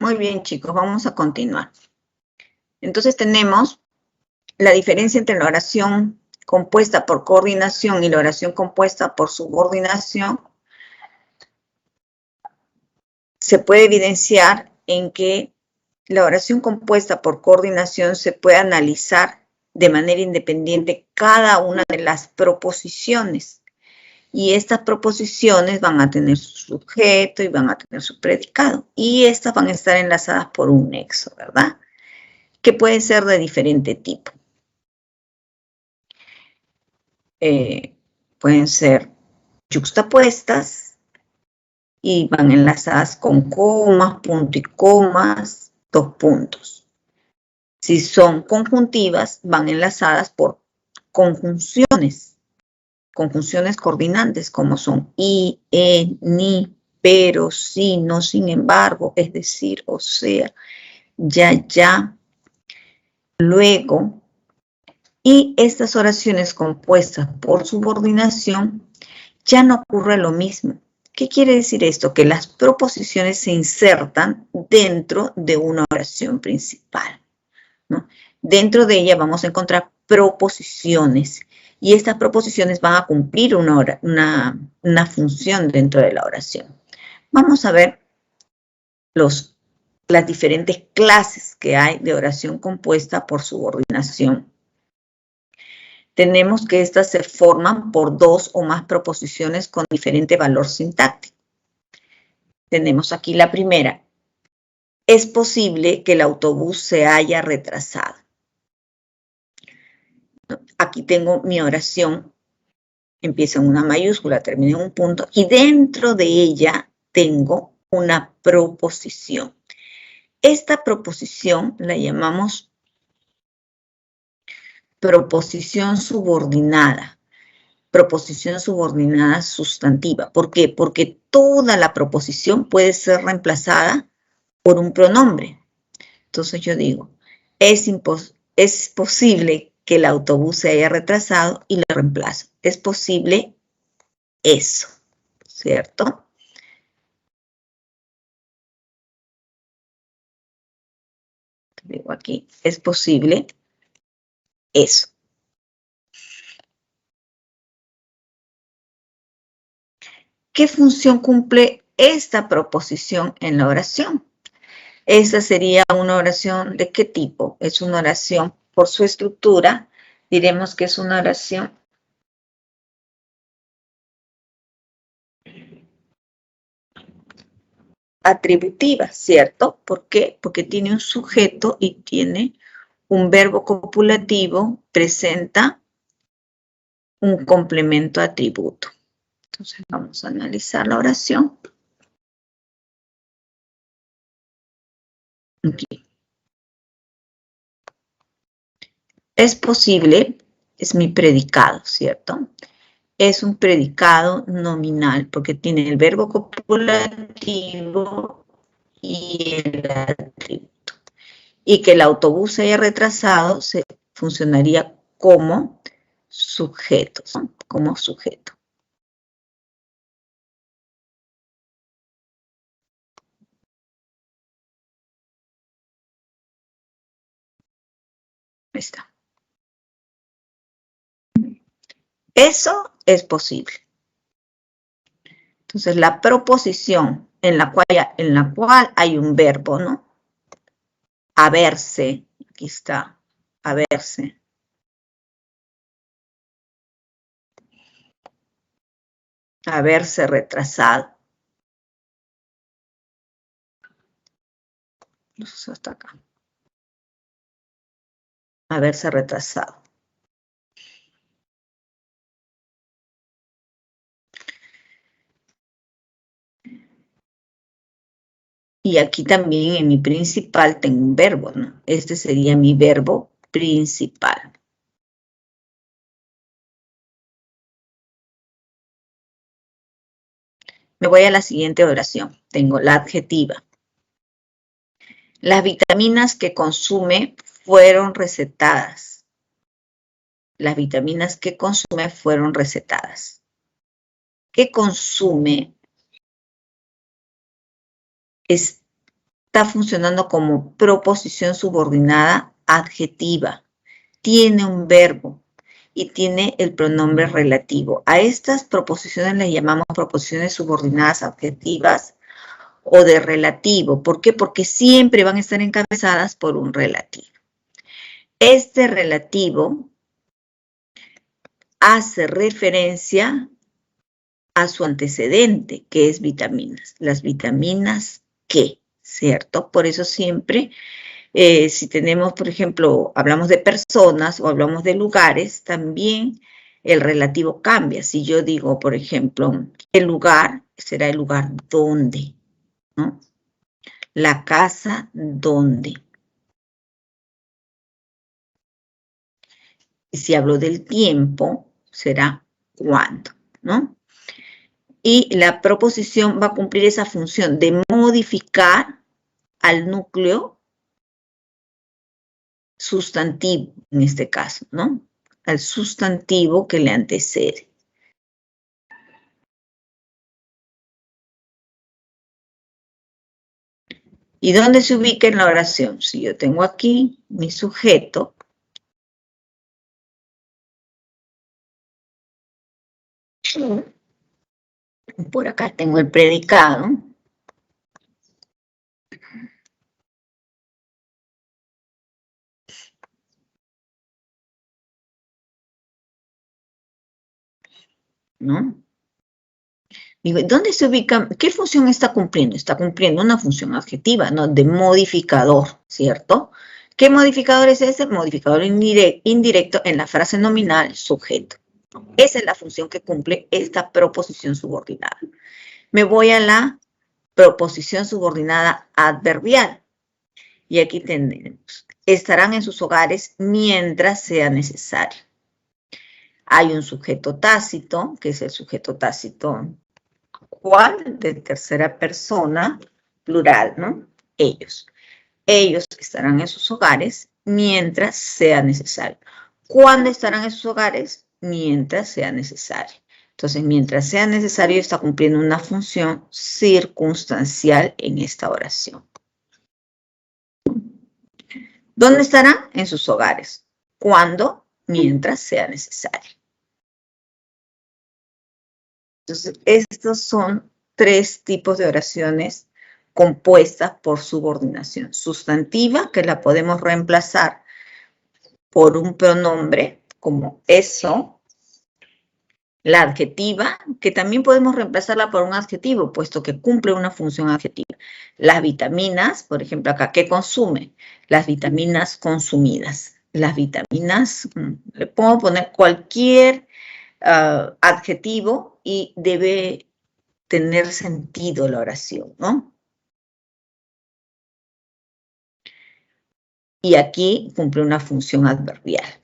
Muy bien, chicos, vamos a continuar. Entonces tenemos la diferencia entre la oración compuesta por coordinación y la oración compuesta por subordinación. Se puede evidenciar en que la oración compuesta por coordinación se puede analizar de manera independiente cada una de las proposiciones. Y estas proposiciones van a tener su sujeto y van a tener su predicado. Y estas van a estar enlazadas por un nexo, ¿verdad? Que puede ser de diferente tipo. Pueden ser yuxtapuestas y van enlazadas con comas, punto y comas, dos puntos. Si son conjuntivas, van enlazadas por conjunciones coordinantes, como son y, ni, pero, si, no, sin embargo, es decir, o sea, ya, luego. Y estas oraciones compuestas por subordinación ya no ocurre lo mismo. ¿Qué quiere decir esto? Que las proposiciones se insertan dentro de una oración principal, ¿no? Dentro de ella vamos a encontrar proposiciones y estas proposiciones van a cumplir una función dentro de la oración. Vamos a ver las diferentes clases que hay de oración compuesta por subordinación. Tenemos que estas se forman por dos o más proposiciones con diferente valor sintáctico. Tenemos aquí la primera. Es posible que el autobús se haya retrasado. Aquí tengo mi oración. Empieza en una mayúscula, termina en un punto. Y dentro de ella tengo una proposición. Esta proposición la llamamos proposición subordinada. Proposición subordinada sustantiva. ¿Por qué? Porque toda la proposición puede ser reemplazada por un pronombre. Entonces yo digo, es posible que el autobús se haya retrasado y lo reemplazo. Es posible eso, ¿cierto? Digo aquí, es posible eso. ¿Qué función cumple esta proposición en la oración? Esta sería una oración ¿de qué tipo? Es una oración por su estructura. Diremos que es una oración atributiva, ¿cierto? ¿Por qué? Porque tiene un sujeto y tiene un verbo copulativo, presenta un complemento atributo. Entonces vamos a analizar la oración. Aquí. Es posible, es mi predicado, ¿cierto? Es un predicado nominal porque tiene el verbo copulativo y el atributo. Y que el autobús se haya retrasado funcionaría como sujeto, ¿no? Como sujeto. Ahí está. Eso es posible. Entonces, la proposición en la cual hay un verbo, ¿no? Haberse, aquí está, haberse. Haberse retrasado. Entonces, hasta acá. Haberse retrasado. Y aquí también en mi principal tengo un verbo, ¿no? Este sería mi verbo principal. Me voy a la siguiente oración. Tengo la adjetiva. Las vitaminas que consume fueron recetadas. Las vitaminas que consume fueron recetadas. ¿Qué consume? Es está funcionando como proposición subordinada adjetiva. Tiene un verbo y tiene el pronombre relativo. A estas proposiciones les llamamos proposiciones subordinadas adjetivas o de relativo. ¿Por qué? Porque siempre van a estar encabezadas por un relativo. Este relativo hace referencia a su antecedente, que es vitaminas. Las vitaminas ¿qué? ¿Cierto? Por eso siempre, si tenemos, por ejemplo, hablamos de personas o hablamos de lugares, también el relativo cambia. Si yo digo, por ejemplo, el lugar, será el lugar donde, ¿no? La casa donde. Y si hablo del tiempo, será cuándo, ¿no? Y la proposición va a cumplir esa función de modificar al núcleo sustantivo, en este caso, ¿no? Al sustantivo que le antecede. ¿Y dónde se ubica en la oración? Si yo tengo aquí mi sujeto, por acá tengo el predicado, ¿no? Digo, ¿dónde se ubica? ¿Qué función está cumpliendo? Está cumpliendo una función adjetiva, ¿no? De modificador, ¿cierto? ¿Qué modificador es ese? Modificador indirecto en la frase nominal sujeto. Esa es la función que cumple esta proposición subordinada. Me voy a la proposición subordinada adverbial. Y aquí tenemos, estarán en sus hogares mientras sea necesario. Hay un sujeto tácito, que es el sujeto tácito ¿cuál? De tercera persona, plural, ¿no? Ellos. Ellos estarán en sus hogares mientras sea necesario. ¿Cuándo estarán en sus hogares? Mientras sea necesario. Entonces, mientras sea necesario, está cumpliendo una función circunstancial en esta oración. ¿Dónde estarán? En sus hogares. ¿Cuándo? Mientras sea necesario. Entonces, estos son 3 tipos de oraciones compuestas por subordinación. Sustantiva, que la podemos reemplazar por un pronombre como eso. La adjetiva, que también podemos reemplazarla por un adjetivo, puesto que cumple una función adjetiva. Las vitaminas, por ejemplo, acá, ¿qué consume? Las vitaminas consumidas. Las vitaminas, le puedo poner cualquier adjetivo y debe tener sentido la oración, ¿no? Y aquí cumple una función adverbial.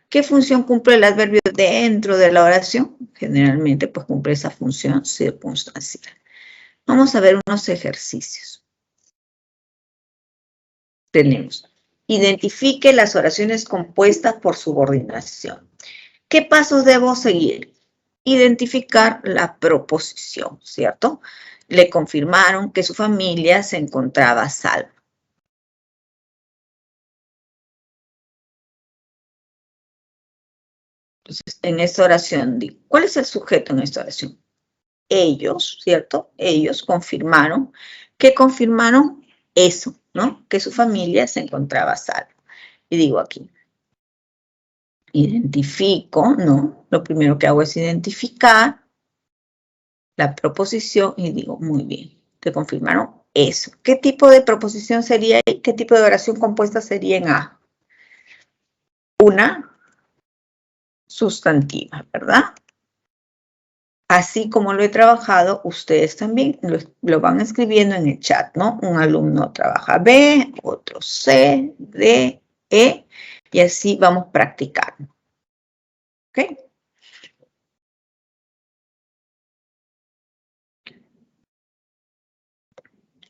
¿Qué función cumple el adverbio dentro de la oración? Generalmente, pues cumple esa función circunstancial. Vamos a ver unos ejercicios. Tenemos, identifique las oraciones compuestas por subordinación. ¿Qué pasos debo seguir? Identificar la proposición, ¿cierto? Le confirmaron que su familia se encontraba a salvo. Entonces, en esta oración, ¿cuál es el sujeto en esta oración? Ellos, ¿cierto? Ellos confirmaron. ¿Qué confirmaron? Eso, ¿no? Que su familia se encontraba a salvo. Y digo aquí, identifico, ¿no? Lo primero que hago es identificar la proposición y digo, muy bien, te confirmaron eso. ¿Qué tipo de proposición sería ahí? ¿Qué tipo de oración compuesta sería en A? Una sustantiva, ¿verdad? Así como lo he trabajado, ustedes también lo van escribiendo en el chat, ¿no? Un alumno trabaja B, otro C, D, E, y así vamos practicando. ¿Ok?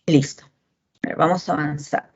Listo. Vamos a avanzar.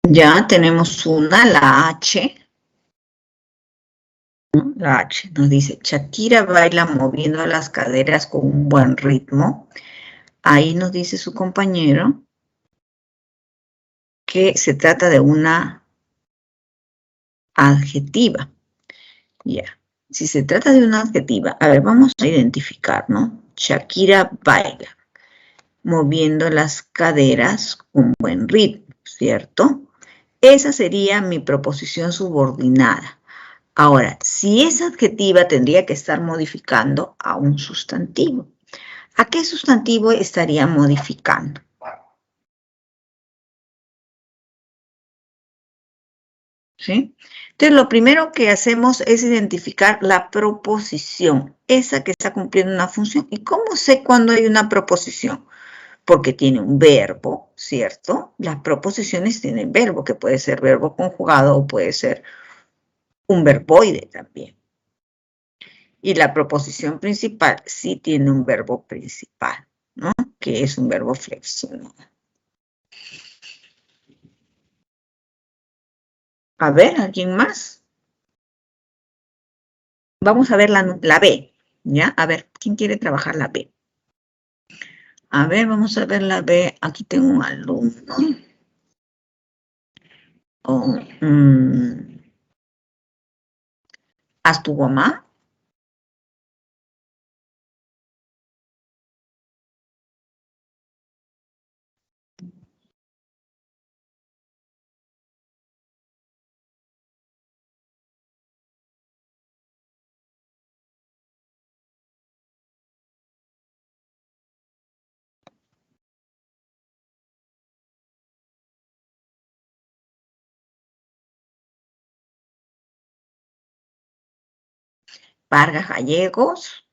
Ya tenemos una, la H. La H nos dice, Shakira baila moviendo las caderas con un buen ritmo. Ahí nos dice su compañero que se trata de una adjetiva. Ya. Si se trata de una adjetiva, a ver, vamos a identificar, ¿no? Shakira baila moviendo las caderas con buen ritmo, ¿cierto? Esa sería mi proposición subordinada. Ahora, si es adjetiva, tendría que estar modificando a un sustantivo. ¿A qué sustantivo estaría modificando? ¿Sí? Entonces, lo primero que hacemos es identificar la proposición, esa que está cumpliendo una función. ¿Y cómo sé cuándo hay una proposición? Porque tiene un verbo, ¿cierto? Las proposiciones tienen verbo, que puede ser verbo conjugado o puede ser un verboide también. Y la proposición principal sí tiene un verbo principal, ¿no? Que es un verbo flexionado. A ver, ¿alguien más? Vamos a ver la B, ¿ya? A ver, ¿quién quiere trabajar la B? A ver, vamos a ver la B. Aquí tengo un alumno. Oh, ¿haz tu mamá? Vargas Gallegos.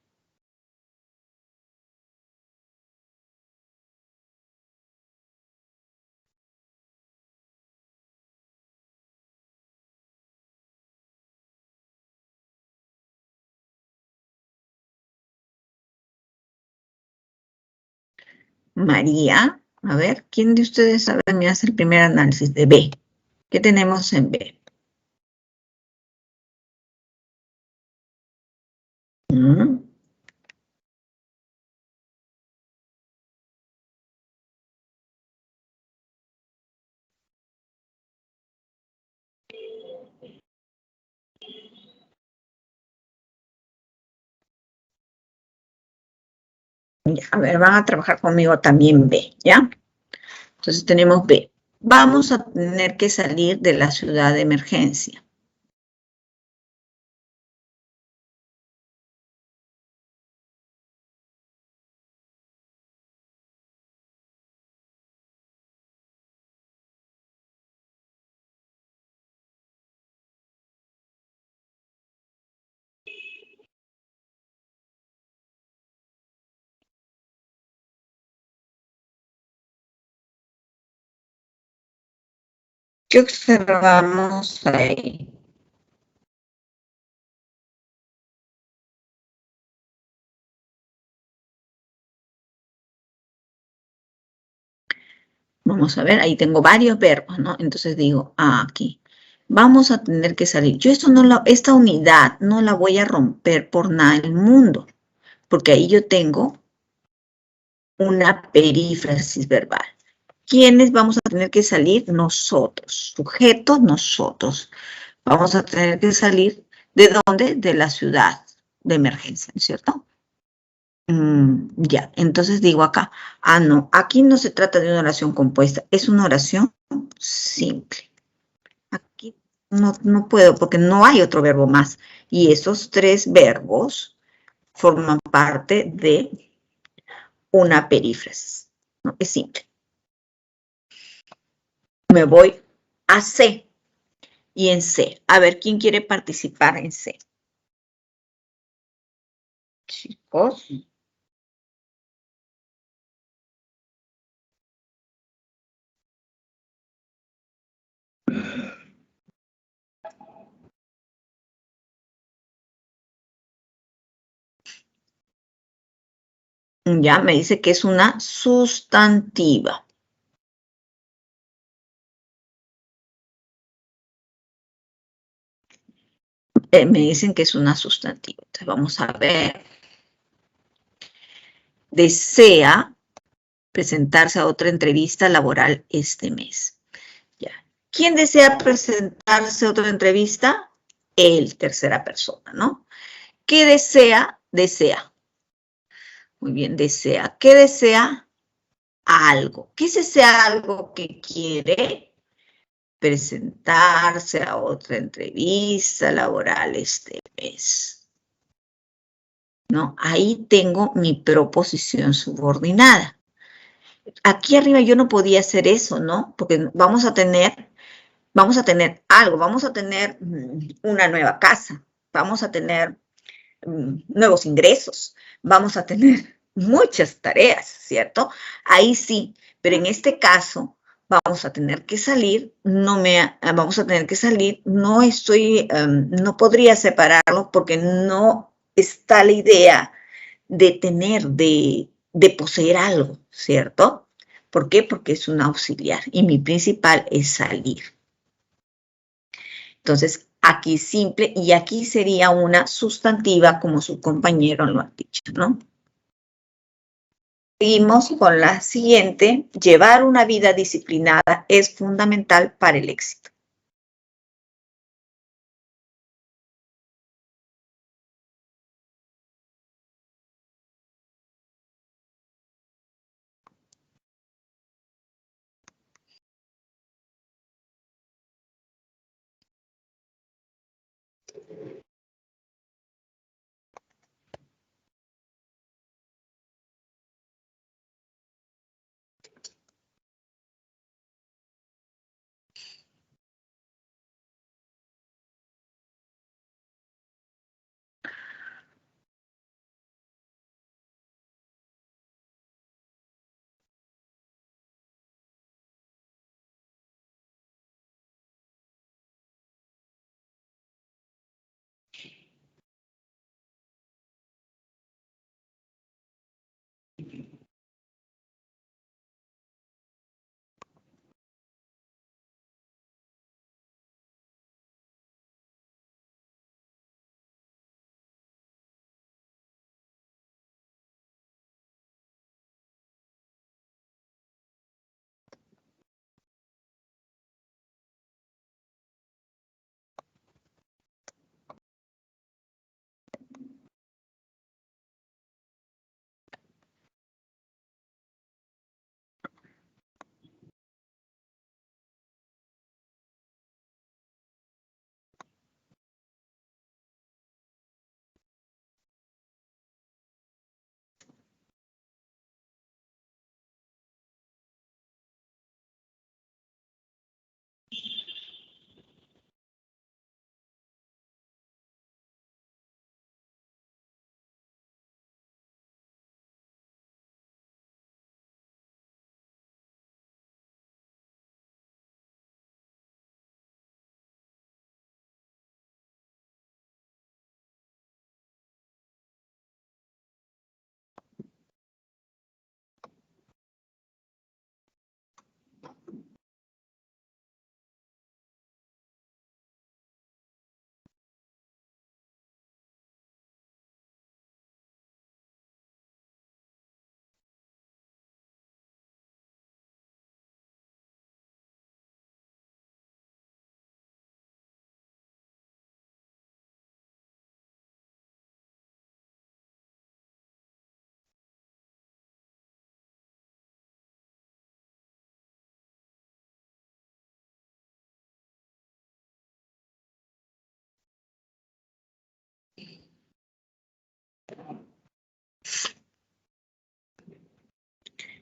María. A ver, ¿quién de ustedes sabe? Me hace el primer análisis de B. ¿Qué tenemos en B? Ya, a ver, van a trabajar conmigo también B, ¿ya? Entonces tenemos B. Vamos a tener que salir de la ciudad de emergencia. ¿Qué observamos ahí? Vamos a ver, ahí tengo varios verbos, ¿no? Entonces digo, aquí. Vamos a tener que salir. Yo esta unidad no la voy a romper por nada en el mundo, porque ahí yo tengo una perífrasis verbal. ¿Quiénes vamos a tener que salir? Nosotros. Sujeto, nosotros. Vamos a tener que salir, ¿de dónde? De la ciudad de emergencia, ¿no es cierto? Ya, entonces digo acá, no, aquí no se trata de una oración compuesta, es una oración simple. Aquí no puedo porque no hay otro verbo más. Y esos tres verbos forman parte de una perífrasis, ¿no? Es simple. Me voy a C y en C. A ver, ¿quién quiere participar en C? Chicos. Ya me dice que es una sustantiva. Me dicen que es una sustantiva. Entonces vamos a ver. Desea presentarse a otra entrevista laboral este mes. Ya. ¿Quién desea presentarse a otra entrevista? Él, tercera persona, ¿no? ¿Qué desea? Desea. Muy bien, desea. ¿Qué desea? Algo. ¿Qué es ese algo que quiere? Presentarse a otra entrevista laboral este mes. ¿No? Ahí tengo mi proposición subordinada. Aquí arriba yo no podía hacer eso, ¿no? Porque vamos a tener algo, vamos a tener una nueva casa, vamos a tener nuevos ingresos, vamos a tener muchas tareas, ¿cierto? Ahí sí, pero en este caso vamos a tener que salir, vamos a tener que salir, no podría separarlo porque no está la idea de tener, de poseer algo, ¿cierto? ¿Por qué? Porque es un auxiliar y mi principal es salir. Entonces, aquí simple y aquí sería una sustantiva como su compañero lo ha dicho, ¿no? Seguimos con la siguiente. Llevar una vida disciplinada es fundamental para el éxito.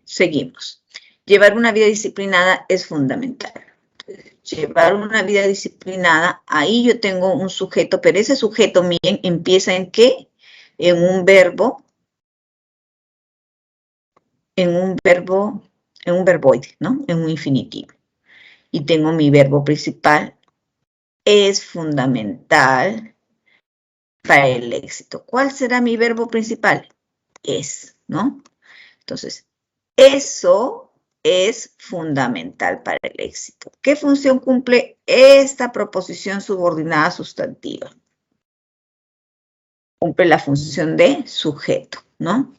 seguimos. Llevar una vida disciplinada es fundamental. Llevar una vida disciplinada, ahí yo tengo un sujeto, pero ese sujeto, miren, empieza ¿en qué? En un verbo, en un verboide, ¿no? En un infinitivo. Y tengo mi verbo principal, es fundamental para el éxito. ¿Cuál será mi verbo principal? Es, ¿no? Entonces, eso es fundamental para el éxito. ¿Qué función cumple esta proposición subordinada sustantiva? Cumple la función de sujeto, ¿no?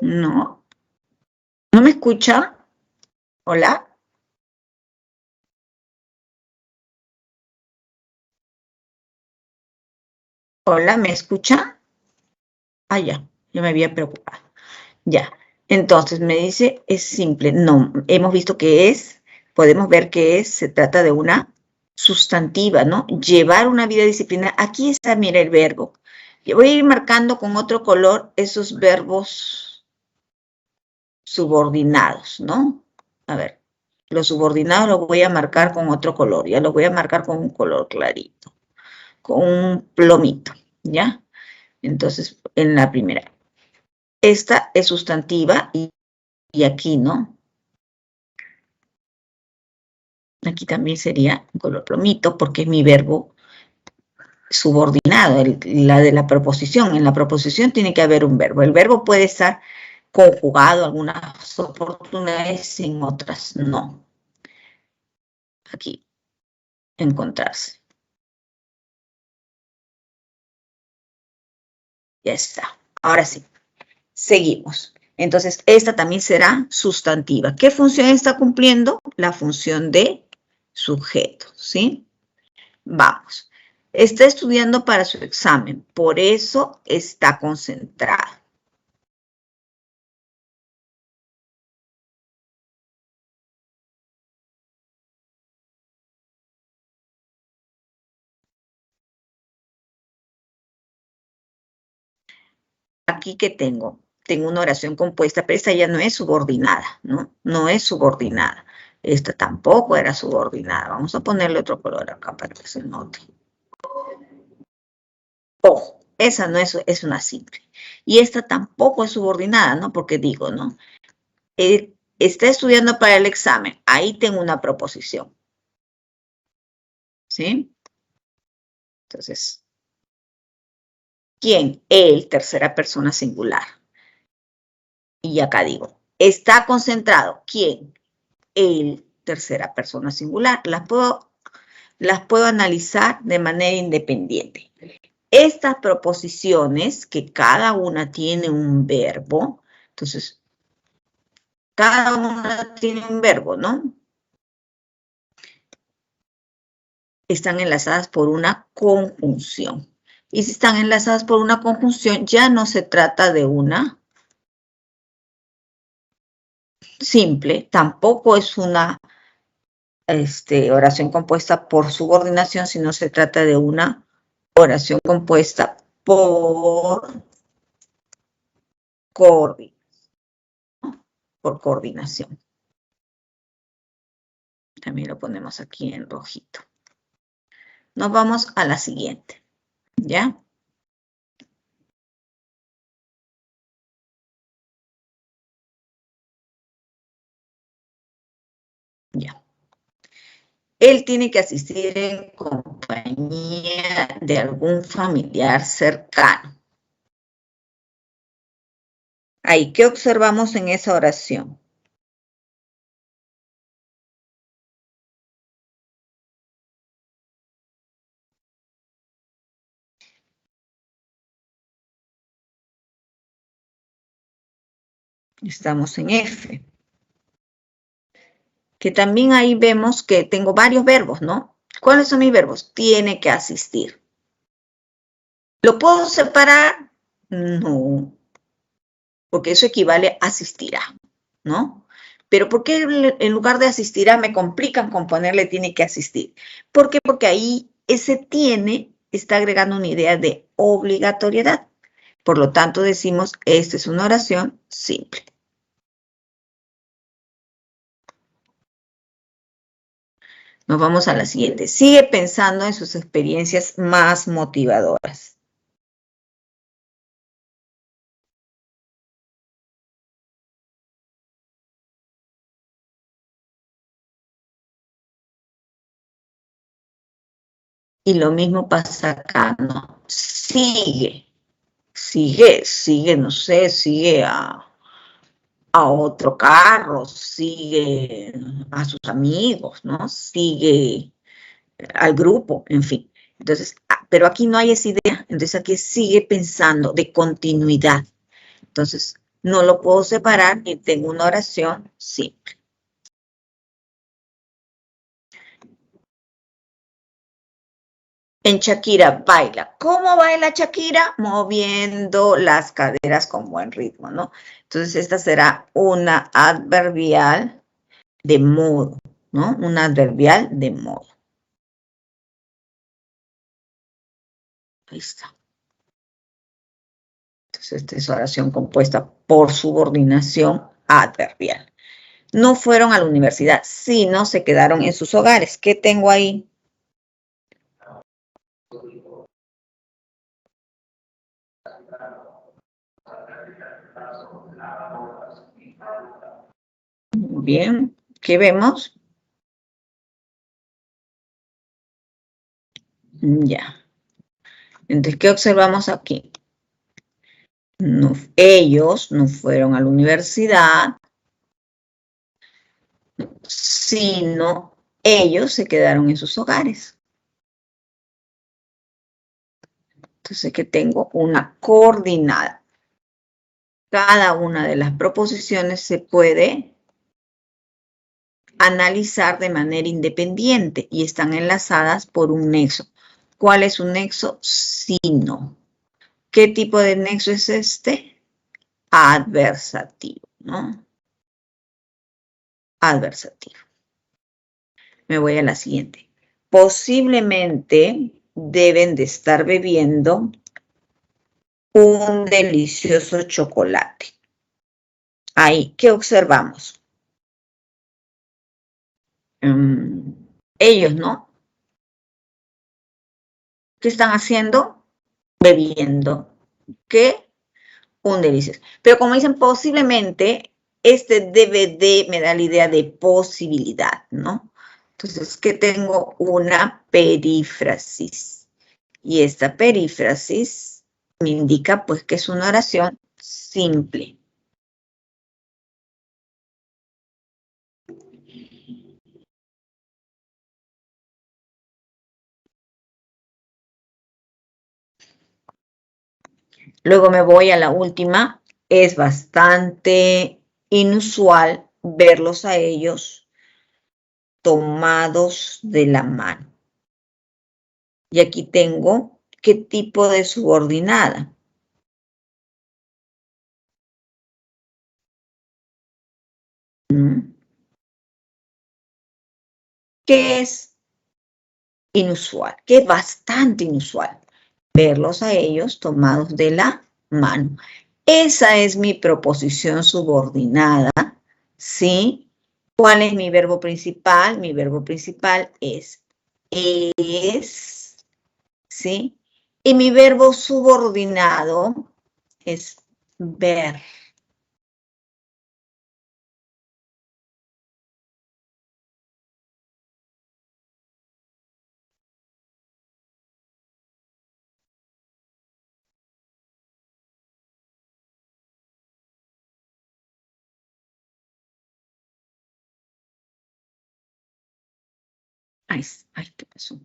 No. ¿No me escucha? ¿Hola? ¿Hola? ¿Me escucha? Ah, ya. Yo me había preocupado. Ya. Entonces, me dice, es simple. No, hemos visto que es, podemos ver que es, se trata de una sustantiva, ¿no? Llevar una vida disciplinada. Aquí está, mira, el verbo. Yo voy a ir marcando con otro color esos verbos subordinados, ¿no? A ver, los subordinados los voy a marcar con otro color. Ya los voy a marcar con un color clarito, con un plomito, ¿ya? Entonces, en la primera. Esta es sustantiva y aquí, ¿no? Aquí también sería un color plomito porque es mi verbo subordinado, la de la proposición. En la proposición tiene que haber un verbo. El verbo puede estar conjugado algunas oportunidades, en otras no. Aquí, encontrarse. Ya está. Ahora sí, seguimos. Entonces, esta también será sustantiva. ¿Qué función está cumpliendo? La función de sujeto, ¿sí? Vamos. Está estudiando para su examen, por eso está concentrado. Aquí que tengo una oración compuesta, pero esta ya no es subordinada, ¿no? No es subordinada. Esta tampoco era subordinada. Vamos a ponerle otro color acá para que se note. Ojo, esa no es una simple. Y esta tampoco es subordinada, ¿no? Porque digo, ¿no? Está estudiando para el examen. Ahí tengo una proposición. ¿Sí? Entonces, ¿quién? Él, tercera persona singular. Y acá digo, está concentrado. ¿Quién? Él, tercera persona singular. Las puedo analizar de manera independiente. Estas proposiciones, que cada una tiene un verbo, entonces, cada una tiene un verbo, ¿no? Están enlazadas por una conjunción. Y si están enlazadas por una conjunción, ya no se trata de una simple, tampoco es una oración compuesta por subordinación, sino se trata de una oración compuesta por coordinación. También lo ponemos aquí en rojito. Nos vamos a la siguiente, ¿ya? Él tiene que asistir en compañía de algún familiar cercano. Ahí, ¿qué observamos en esa oración? Estamos en F. Que también ahí vemos que tengo varios verbos, ¿no? ¿Cuáles son mis verbos? Tiene que asistir. ¿Lo puedo separar? No, porque eso equivale a asistirá, ¿no? Pero ¿por qué en lugar de asistirá me complican con ponerle tiene que asistir? ¿Por qué? Porque ahí ese tiene está agregando una idea de obligatoriedad. Por lo tanto, decimos, esta es una oración simple. Nos vamos a la siguiente. Sigue pensando en sus experiencias más motivadoras. Y lo mismo pasa acá, ¿no? Sigue, no sé, sigue a otro carro, sigue a sus amigos, ¿no? Sigue al grupo, en fin. Entonces, pero aquí no hay esa idea, entonces aquí sigue pensando de continuidad. Entonces, no lo puedo separar y tengo una oración simple. En Shakira baila. ¿Cómo baila Shakira? Moviendo las caderas con buen ritmo, ¿no? Entonces, esta será una adverbial de modo, ¿no? Una adverbial de modo. Ahí está. Entonces, esta es oración compuesta por subordinación adverbial. No fueron a la universidad, sino se quedaron en sus hogares. ¿Qué tengo ahí? Bien, ¿qué vemos? Ya. Entonces, ¿qué observamos aquí? No, ellos no fueron a la universidad, sino ellos se quedaron en sus hogares. Entonces, que tengo una coordinada. Cada una de las proposiciones se puede analizar de manera independiente y están enlazadas por un nexo. ¿Cuál es un nexo? Sino. ¿Qué tipo de nexo es este? Adversativo, ¿no? Adversativo. Me voy a la siguiente. Posiblemente deben de estar bebiendo un delicioso chocolate. Ahí, ¿qué observamos? Ellos, ¿no? ¿Qué están haciendo? Bebiendo. ¿Qué? Un delicioso. Pero como dicen posiblemente, este DVD me da la idea de posibilidad, ¿no? Entonces, que tengo una perífrasis. Y esta perífrasis me indica, pues, que es una oración simple. Luego me voy a la última. Es bastante inusual verlos a ellos tomados de la mano. Y aquí tengo qué tipo de subordinada. ¿Qué es inusual? ¿Qué es bastante inusual? Verlos a ellos tomados de la mano. Esa es mi proposición subordinada, ¿sí? ¿Cuál es mi verbo principal? Mi verbo principal es, ¿sí? Y mi verbo subordinado es ver. Ay, ¿qué pasó?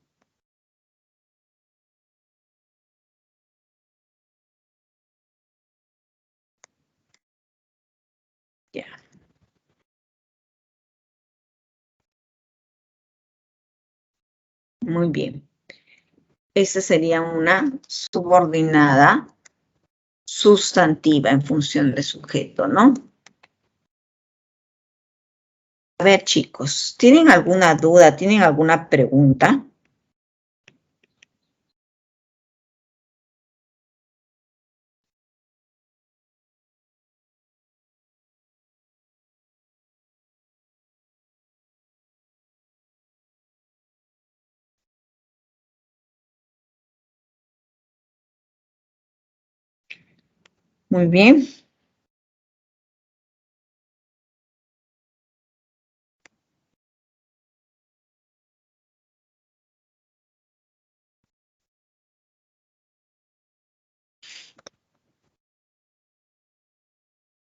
Ya. Muy bien. Esa sería una subordinada sustantiva en función de sujeto, ¿no? A ver, chicos, ¿tienen alguna duda? ¿Tienen alguna pregunta? Muy bien.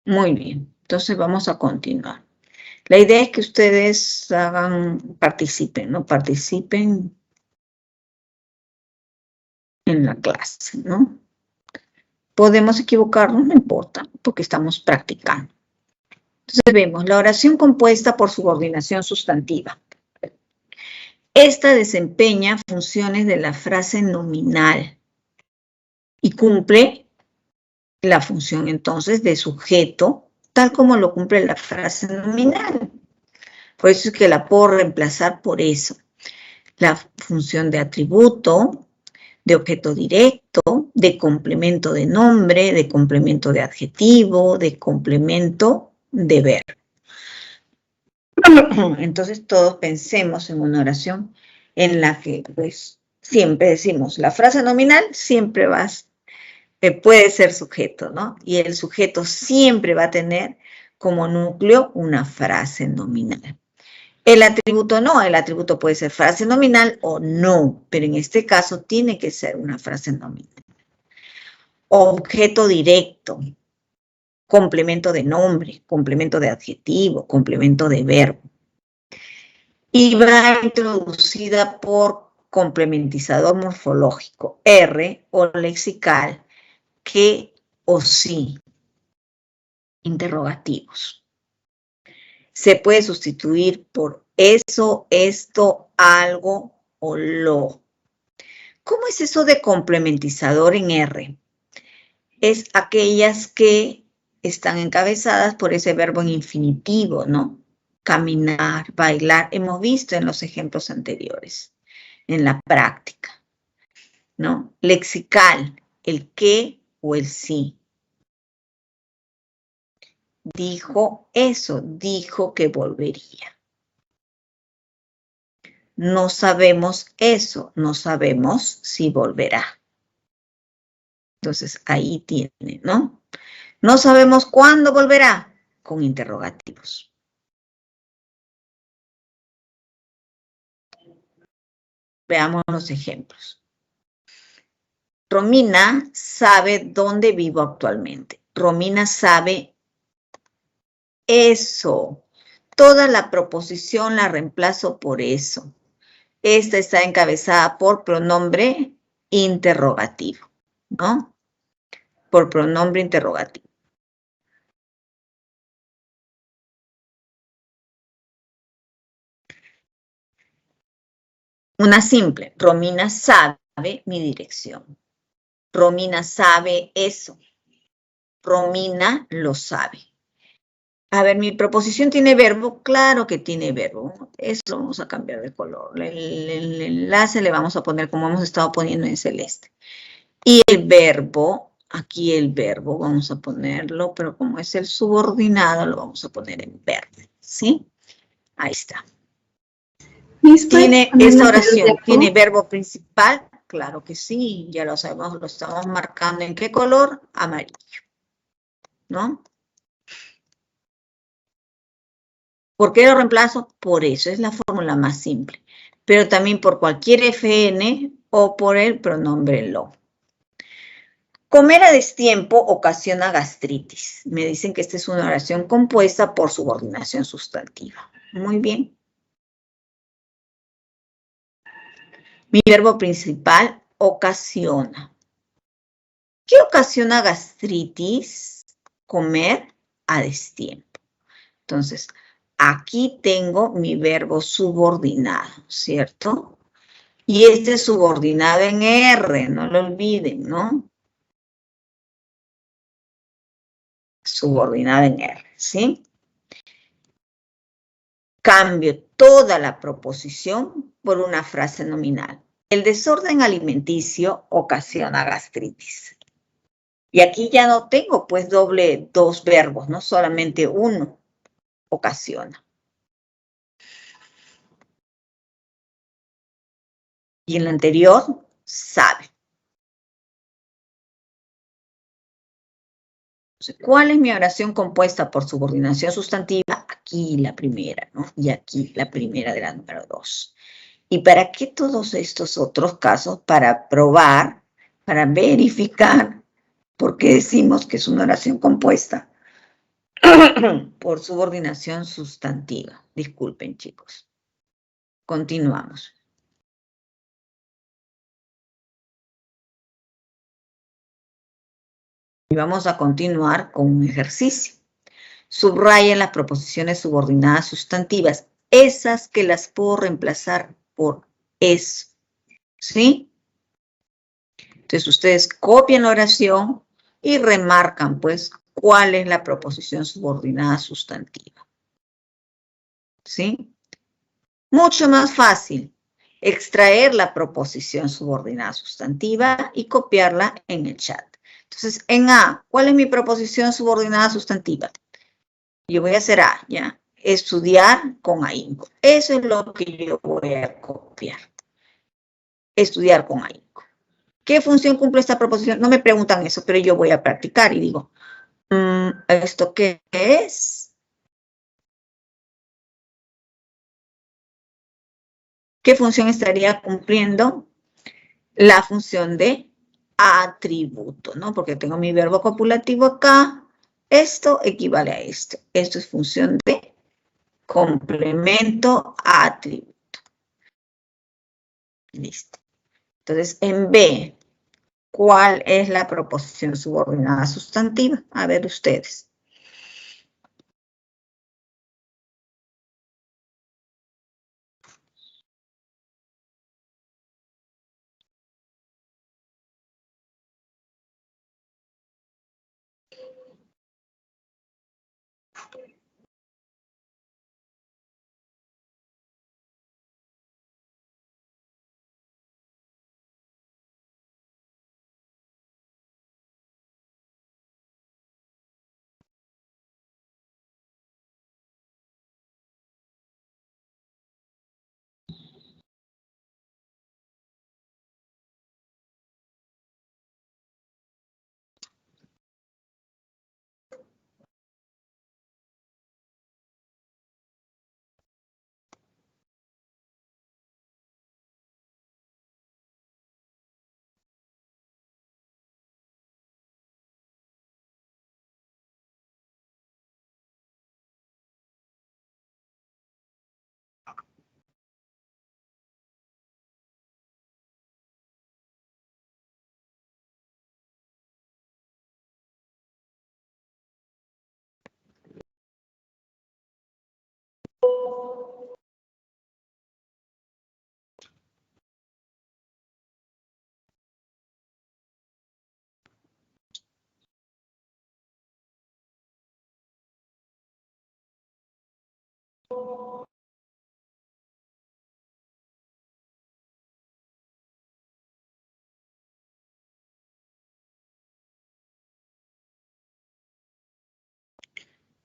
Muy bien. Entonces vamos a continuar. La idea es que ustedes participen, ¿no? Participen en la clase, ¿no? Podemos equivocarnos, no importa, porque estamos practicando. Entonces vemos la oración compuesta por subordinación sustantiva. Esta desempeña funciones de la frase nominal y cumple la función entonces de sujeto, tal como lo cumple la frase nominal. Por eso es que la puedo reemplazar por eso. La función de atributo, de objeto directo, de complemento de nombre, de complemento de adjetivo, de complemento de verbo. Entonces todos pensemos en una oración en la que pues siempre decimos la frase nominal siempre puede ser sujeto, ¿no? Y el sujeto siempre va a tener como núcleo una frase nominal. El atributo no, el atributo puede ser frase nominal o no, pero en este caso tiene que ser una frase nominal. Objeto directo, complemento de nombre, complemento de adjetivo, complemento de verbo. Y va introducida por complementizador morfológico, R, o lexical, que o sí, interrogativos. Se puede sustituir por eso, esto, algo o lo. ¿Cómo es eso de complementizador en R? Es aquellas que están encabezadas por ese verbo en infinitivo, ¿no? Caminar, bailar, hemos visto en los ejemplos anteriores, en la práctica, ¿no? Lexical, el qué o el sí. Dijo eso, dijo que volvería. No sabemos eso, no sabemos si volverá. Entonces, ahí tiene, ¿no? No sabemos cuándo volverá, con interrogativos. Veamos los ejemplos. Romina sabe dónde vivo actualmente. Romina sabe eso. Toda la proposición la reemplazo por eso. Esta está encabezada por pronombre interrogativo, ¿no? Por pronombre interrogativo. Una simple, Romina sabe mi dirección. Romina sabe eso. Romina lo sabe. A ver, ¿mi proposición tiene verbo? Claro que tiene verbo. Esto lo vamos a cambiar de color. El enlace le vamos a poner como hemos estado poniendo en celeste. Y el verbo, aquí el verbo, vamos a ponerlo, pero como es el subordinado, lo vamos a poner en verde, ¿sí? Ahí está. ¿Tiene esta oración? ¿Tiene verbo principal? Claro que sí, ya lo sabemos, lo estamos marcando. ¿En qué color? Amarillo, ¿no? ¿Por qué lo reemplazo? Por eso, es la fórmula más simple. Pero también por cualquier FN o por el pronombre lo. Comer a destiempo ocasiona gastritis. Me dicen que esta es una oración compuesta por subordinación sustantiva. Muy bien. Mi verbo principal, ocasiona. ¿Qué ocasiona gastritis? Comer a destiempo. Entonces, aquí tengo mi verbo subordinado, ¿cierto? Y este es subordinado en R, no lo olviden, ¿no? Subordinado en R, ¿sí? Cambio toda la proposición por una frase nominal. El desorden alimenticio ocasiona gastritis. Y aquí ya no tengo pues dos verbos, no solamente uno ocasiona. Y en lo anterior, sabe. Entonces, ¿cuál es mi oración compuesta por subordinación sustantiva? Aquí la primera, ¿no? Y aquí la primera de la número 2. ¿Y para qué todos estos otros casos? Para probar, para verificar por qué decimos que es una oración compuesta por subordinación sustantiva. Disculpen, chicos. Continuamos. Y vamos a continuar con un ejercicio. Subrayen las proposiciones subordinadas sustantivas, esas que las puedo reemplazar por eso, ¿sí? Entonces ustedes copian la oración y remarcan, pues, cuál es la proposición subordinada sustantiva, ¿sí? Mucho más fácil extraer la proposición subordinada sustantiva y copiarla en el chat. Entonces, en A, ¿cuál es mi proposición subordinada sustantiva? Yo voy a hacer A, ¿ya? Estudiar con ahínco. Eso es lo que yo voy a copiar. Estudiar con ahínco. ¿Qué función cumple esta proposición? No me preguntan eso, pero yo voy a practicar y digo, ¿esto qué es? ¿Qué función estaría cumpliendo? La función de atributo, ¿no? Porque tengo mi verbo copulativo acá. Esto equivale a esto. Esto es función de complemento a atributo. Listo. Entonces, en B, ¿cuál es la proposición subordinada sustantiva? A ver ustedes.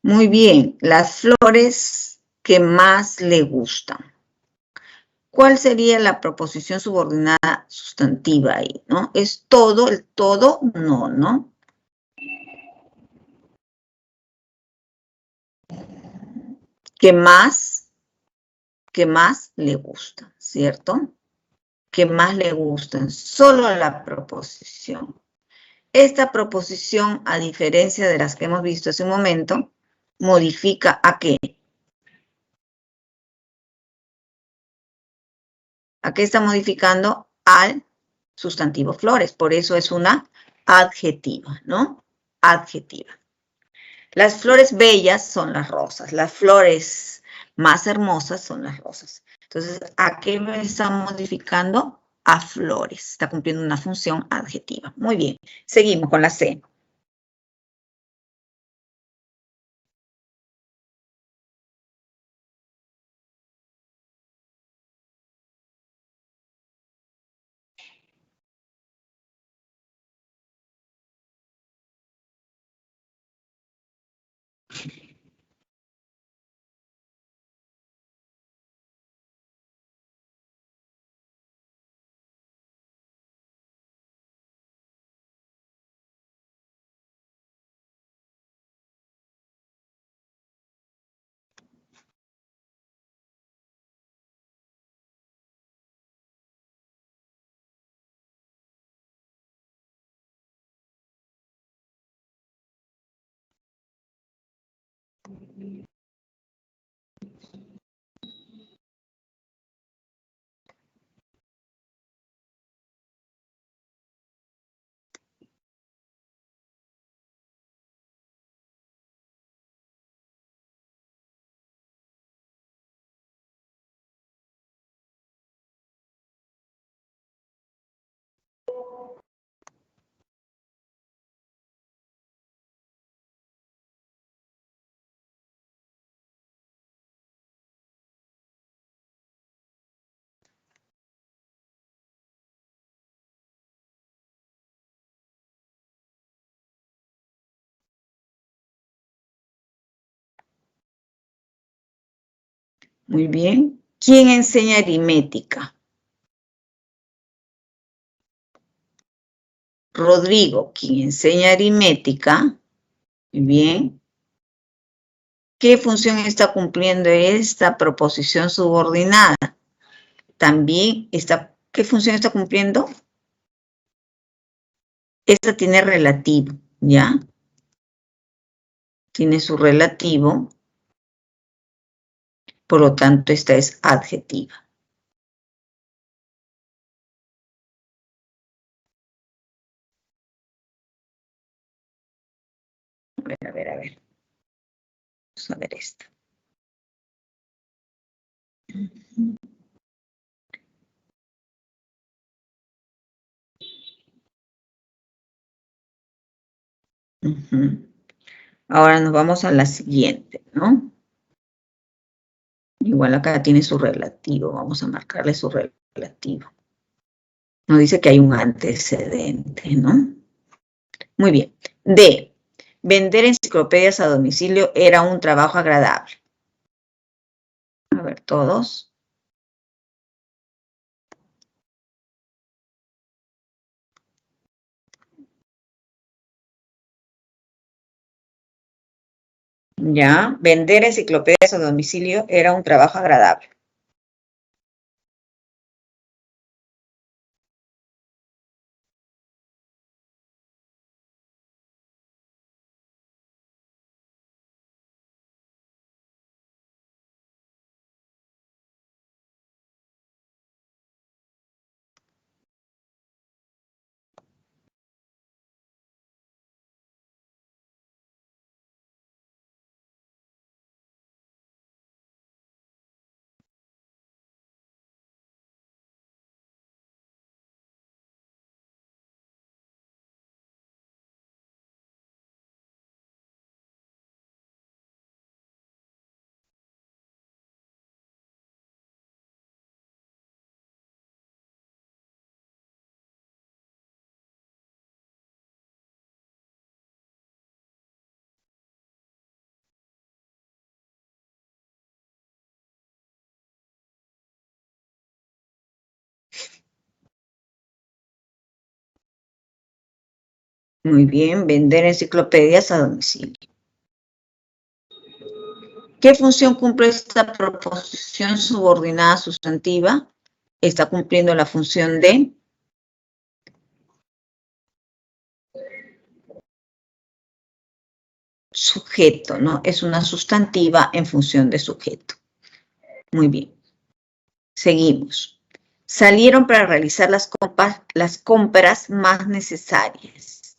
Muy bien, las flores que más le gustan. ¿Cuál sería la proposición subordinada sustantiva ahí, no? ¿Es todo, el todo? No, ¿no? ¿Qué más le gusta, cierto? ¿Qué más le gustan? Solo la proposición. Esta proposición, a diferencia de las que hemos visto hace un momento, modifica ¿a qué? ¿A qué está modificando? Al sustantivo flores. Por eso es una adjetiva, ¿no? Adjetiva. Las flores bellas son las rosas. Las flores más hermosas son las rosas. Entonces, ¿a qué me está modificando? A flores. Está cumpliendo una función adjetiva. Muy bien. Seguimos con la C. Muy bien. ¿Quién enseña aritmética? Rodrigo, quien enseña aritmética. Muy bien. ¿Qué función está cumpliendo esta proposición subordinada? También está, ¿qué función está cumpliendo? Esta tiene relativo, ¿ya? Tiene su relativo, por lo tanto, esta es adjetiva. A ver. Vamos a ver esta. Ahora nos vamos a la siguiente, ¿no? Igual acá tiene su relativo, vamos a marcarle su relativo. Nos dice que hay un antecedente, ¿no? Muy bien. D. Vender enciclopedias a domicilio era un trabajo agradable. A ver, todos. Ya, vender enciclopedias a domicilio era un trabajo agradable. Muy bien, vender enciclopedias a domicilio. ¿Qué función cumple esta proposición subordinada sustantiva? Está cumpliendo la función de sujeto, ¿no? Es una sustantiva en función de sujeto. Muy bien. Seguimos. salieron para realizar las compras más necesarias.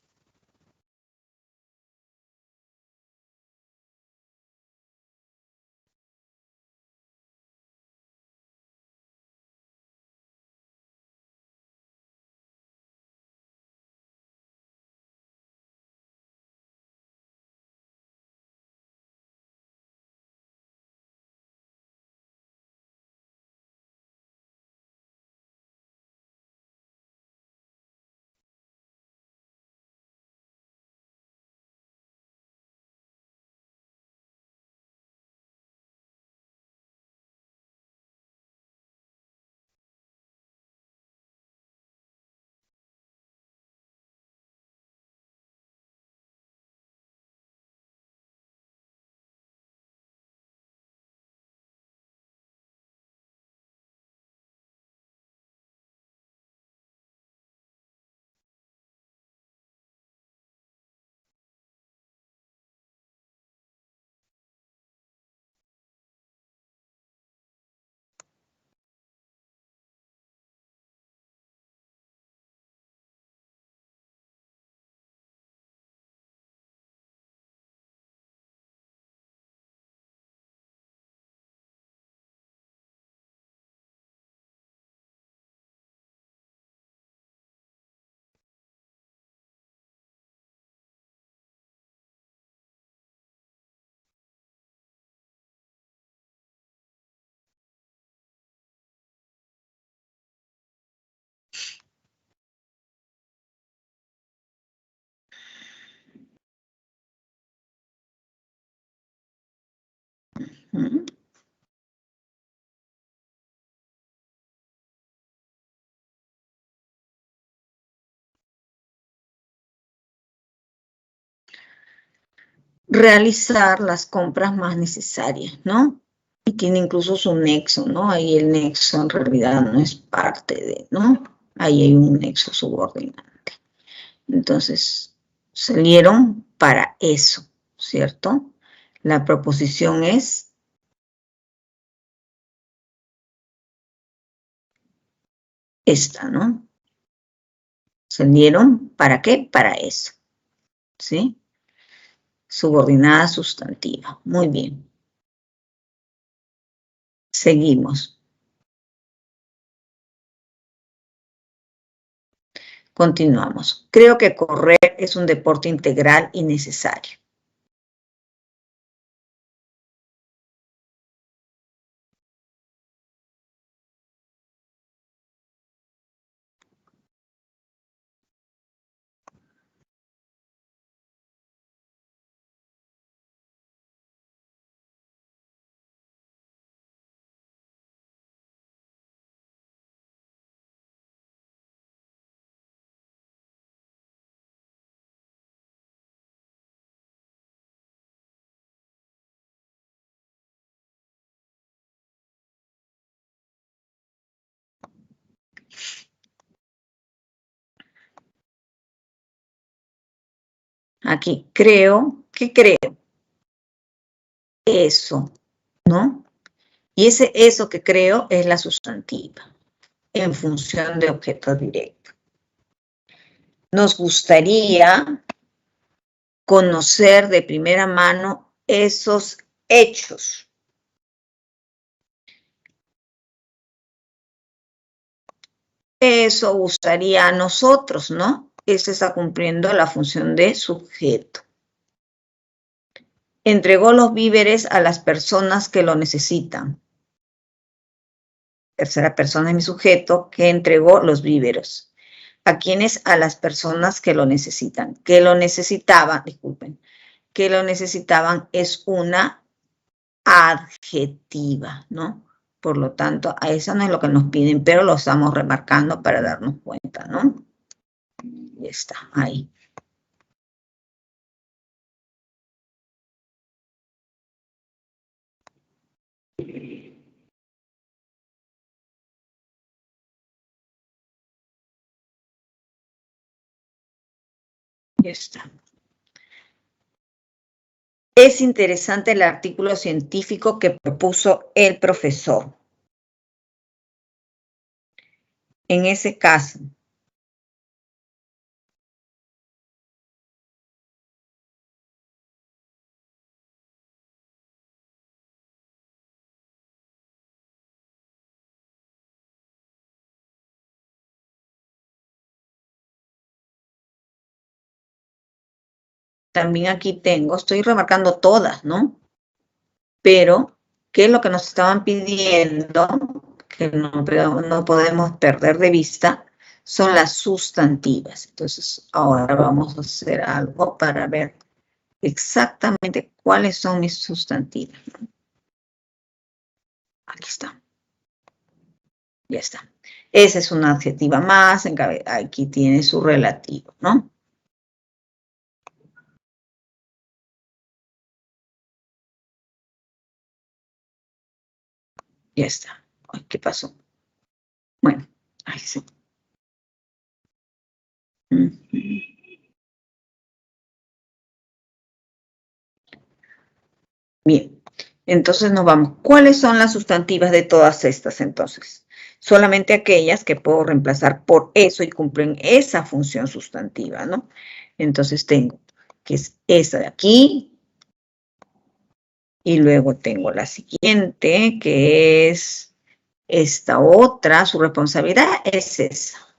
Realizar las compras más necesarias, ¿no? Y tiene incluso su nexo, ¿no? Ahí el nexo en realidad no es parte de, ¿no? Ahí hay un nexo subordinante. Entonces, salieron para eso, ¿cierto? La proposición es esta, ¿no? Salieron ¿para qué? Para eso, ¿sí? Subordinada sustantiva. Muy bien. Seguimos. Continuamos. Creo que correr es un deporte integral y necesario. Aquí creo, ¿qué creo? Eso, ¿no? Y eso que creo es la sustantiva, en función de objeto directo. Nos gustaría conocer de primera mano esos hechos. Eso gustaría a nosotros, ¿no? Ese está cumpliendo la función de sujeto. Entregó los víveres a las personas que lo necesitan. Tercera persona de mi sujeto que entregó los víveres. ¿A quiénes? A las personas que lo necesitan. Que lo necesitaban, disculpen, que lo necesitaban es una adjetiva, ¿no? Por lo tanto, a eso no es lo que nos piden, pero lo estamos remarcando para darnos cuenta, ¿no? Y está, ahí. Ya está. Es interesante el artículo científico que propuso el profesor. en ese caso, también aquí tengo, estoy remarcando todas, ¿no? Pero, ¿qué es lo que nos estaban pidiendo? Que no podemos perder de vista, son las sustantivas. Entonces, ahora vamos a hacer algo para ver exactamente cuáles son mis sustantivas. Aquí está. Ya está. Esa es una adjetiva más, aquí tiene su relativo, ¿no? Ya está. Ay, ¿qué pasó? Bueno, ahí sí. Bien, entonces nos vamos. ¿Cuáles son las sustantivas de todas estas entonces? Solamente aquellas que puedo reemplazar por eso y cumplen esa función sustantiva, ¿no? Entonces tengo que es esta de aquí y luego tengo la siguiente que es esta otra, su responsabilidad es esa.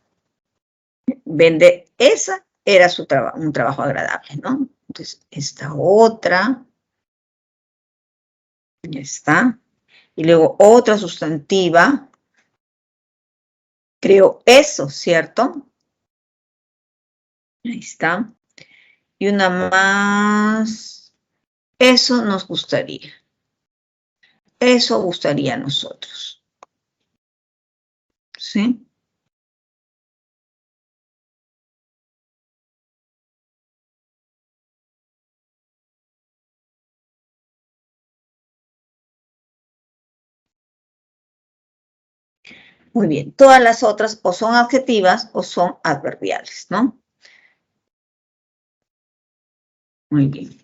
Vende esa era un trabajo agradable, ¿no? Entonces esta otra, ya está. Y luego otra sustantiva, creo eso, ¿cierto? Ahí está. Y una más, eso nos gustaría. Eso gustaría a nosotros. ¿Sí? Muy bien. Todas las otras o son adjetivas o son adverbiales, ¿no? Muy bien.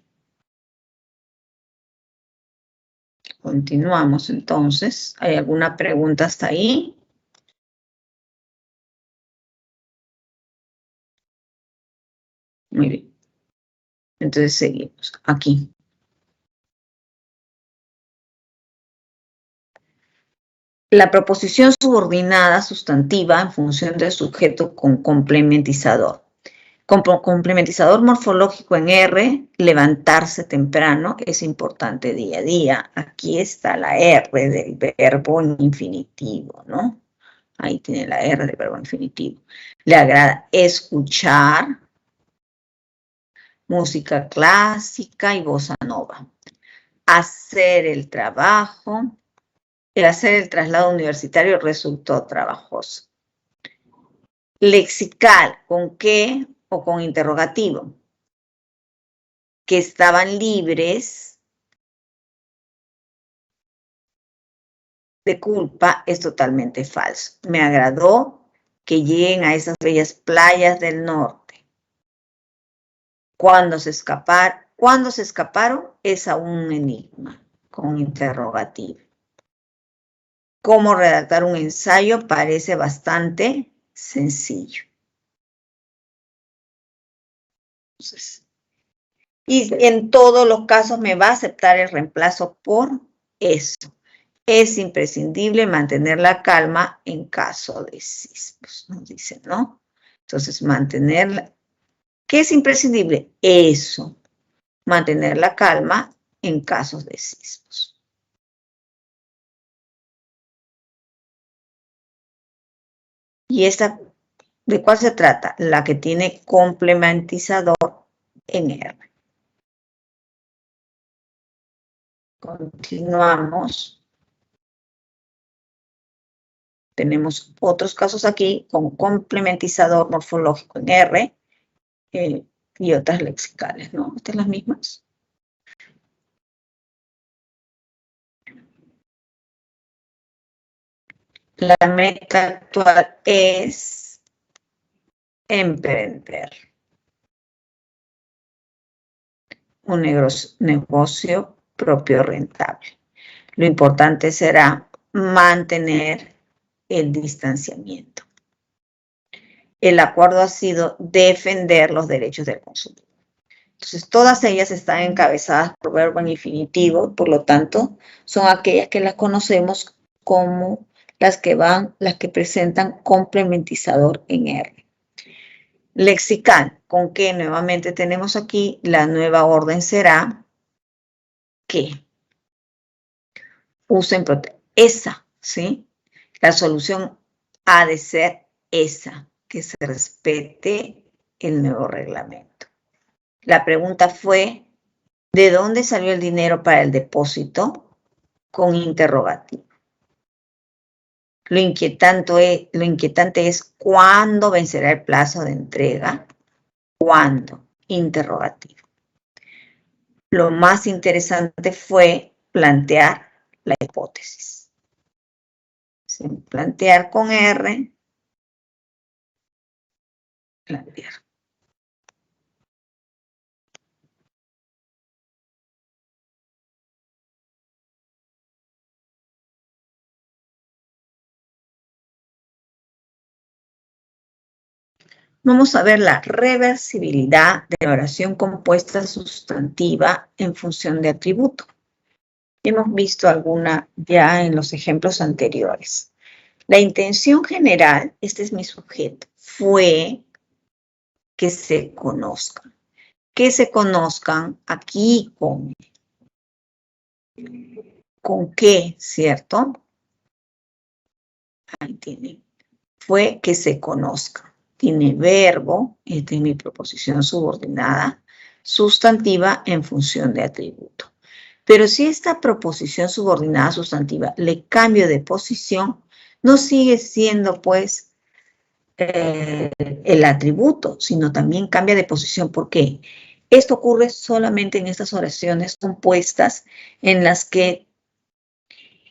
Continuamos entonces. ¿Hay alguna pregunta hasta ahí? Muy bien. Entonces seguimos aquí. La proposición subordinada sustantiva en función del sujeto con complementizador. Complementizador morfológico en R, levantarse temprano, es importante día a día. Aquí está la R del verbo en infinitivo, ¿no? Ahí tiene la R del verbo infinitivo. Le agrada escuchar música clásica y bossa nova. Hacer el trabajo, hacer el traslado universitario resultó trabajoso. Lexical, ¿con qué o con interrogativo? Que estaban libres de culpa es totalmente falso. Me agradó que lleguen a esas bellas playas del norte. Cuando se escaparon es aún un enigma, con interrogativo. Cómo redactar un ensayo parece bastante sencillo. Entonces, y en todos los casos me va a aceptar el reemplazo por eso. Es imprescindible mantener la calma en caso de sismos, nos dicen, ¿no? Entonces, mantener, ¿qué es imprescindible? Eso, mantener la calma en casos de sismos. ¿Y esta de cuál se trata? La que tiene complementizador en R. Continuamos. Tenemos otros casos aquí con complementizador morfológico en R y otras lexicales, ¿no? Estas las mismas. La meta actual es emprender un negocio propio rentable. Lo importante será mantener el distanciamiento. el acuerdo ha sido defender los derechos del consumidor. Entonces, todas ellas están encabezadas por verbo en infinitivo, por lo tanto, son aquellas que las conocemos como las que presentan complementizador en R. Lexical, con que nuevamente tenemos aquí, la nueva orden será que usen esa, ¿sí? La solución ha de ser esa, que se respete el nuevo reglamento. La pregunta fue, ¿de dónde salió el dinero para el depósito? Con interrogativo. Lo inquietante es ¿cuándo vencerá el plazo de entrega? ¿Cuándo? Interrogativo. Lo más interesante fue plantear la hipótesis. Plantear con R, plantear. Vamos a ver la reversibilidad de la oración compuesta sustantiva en función de atributo. Hemos visto alguna ya en los ejemplos anteriores. La intención general, este es mi sujeto, fue que se conozcan. Que se conozcan aquí con qué, ¿cierto? Ahí tienen. Fue que se conozcan. Tiene verbo, esta es mi proposición subordinada, sustantiva en función de atributo. Pero si esta proposición subordinada sustantiva le cambio de posición, no sigue siendo pues el atributo, sino también cambia de posición. ¿Por qué? Esto ocurre solamente en estas oraciones compuestas en las que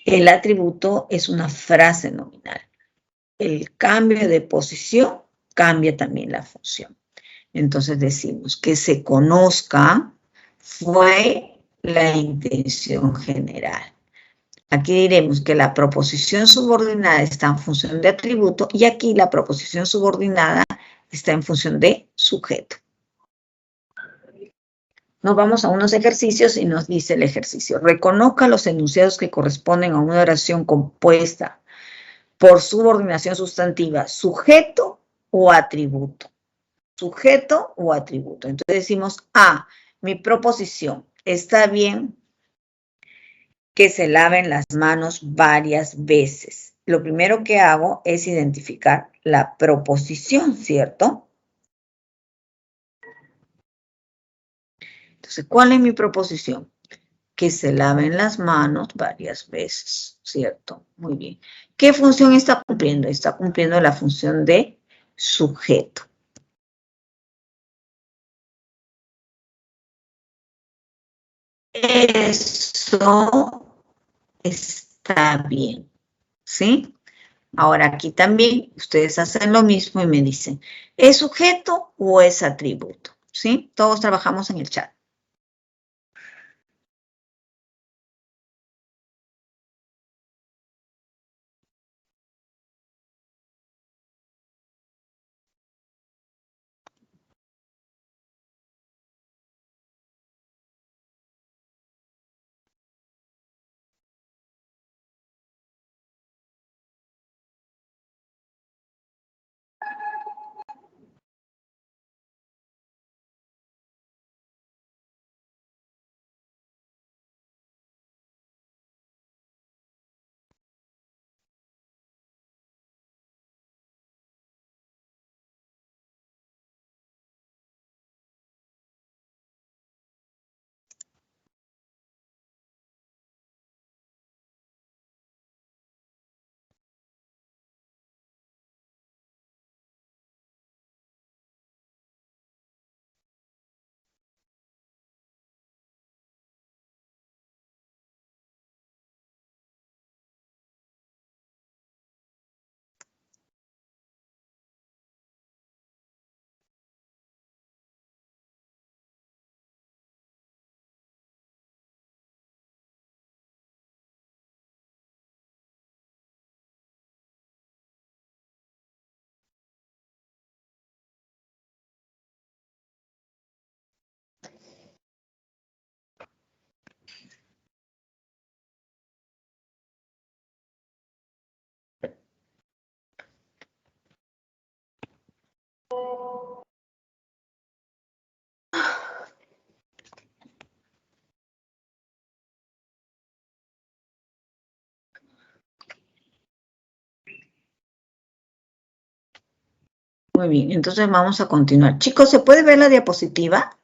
el atributo es una frase nominal. El cambio de posición cambia también la función. Entonces decimos que se conozca fue la intención general. Aquí diremos que la proposición subordinada está en función de atributo y aquí la proposición subordinada está en función de sujeto. Nos vamos a unos ejercicios y nos dice el ejercicio. Reconozca los enunciados que corresponden a una oración compuesta por subordinación sustantiva, sujeto o atributo. Sujeto o atributo. Entonces decimos, mi proposición, está bien que se laven las manos varias veces. Lo primero que hago es identificar la proposición, ¿cierto? Entonces, ¿cuál es mi proposición? Que se laven las manos varias veces, ¿cierto? Muy bien. ¿Qué función está cumpliendo? Está cumpliendo la función de sujeto. Eso está bien, ¿sí? Ahora aquí también ustedes hacen lo mismo y me dicen, ¿es sujeto o es atributo? ¿Sí? Todos trabajamos en el chat. Muy bien, entonces vamos a continuar. Chicos, ¿se puede ver la diapositiva?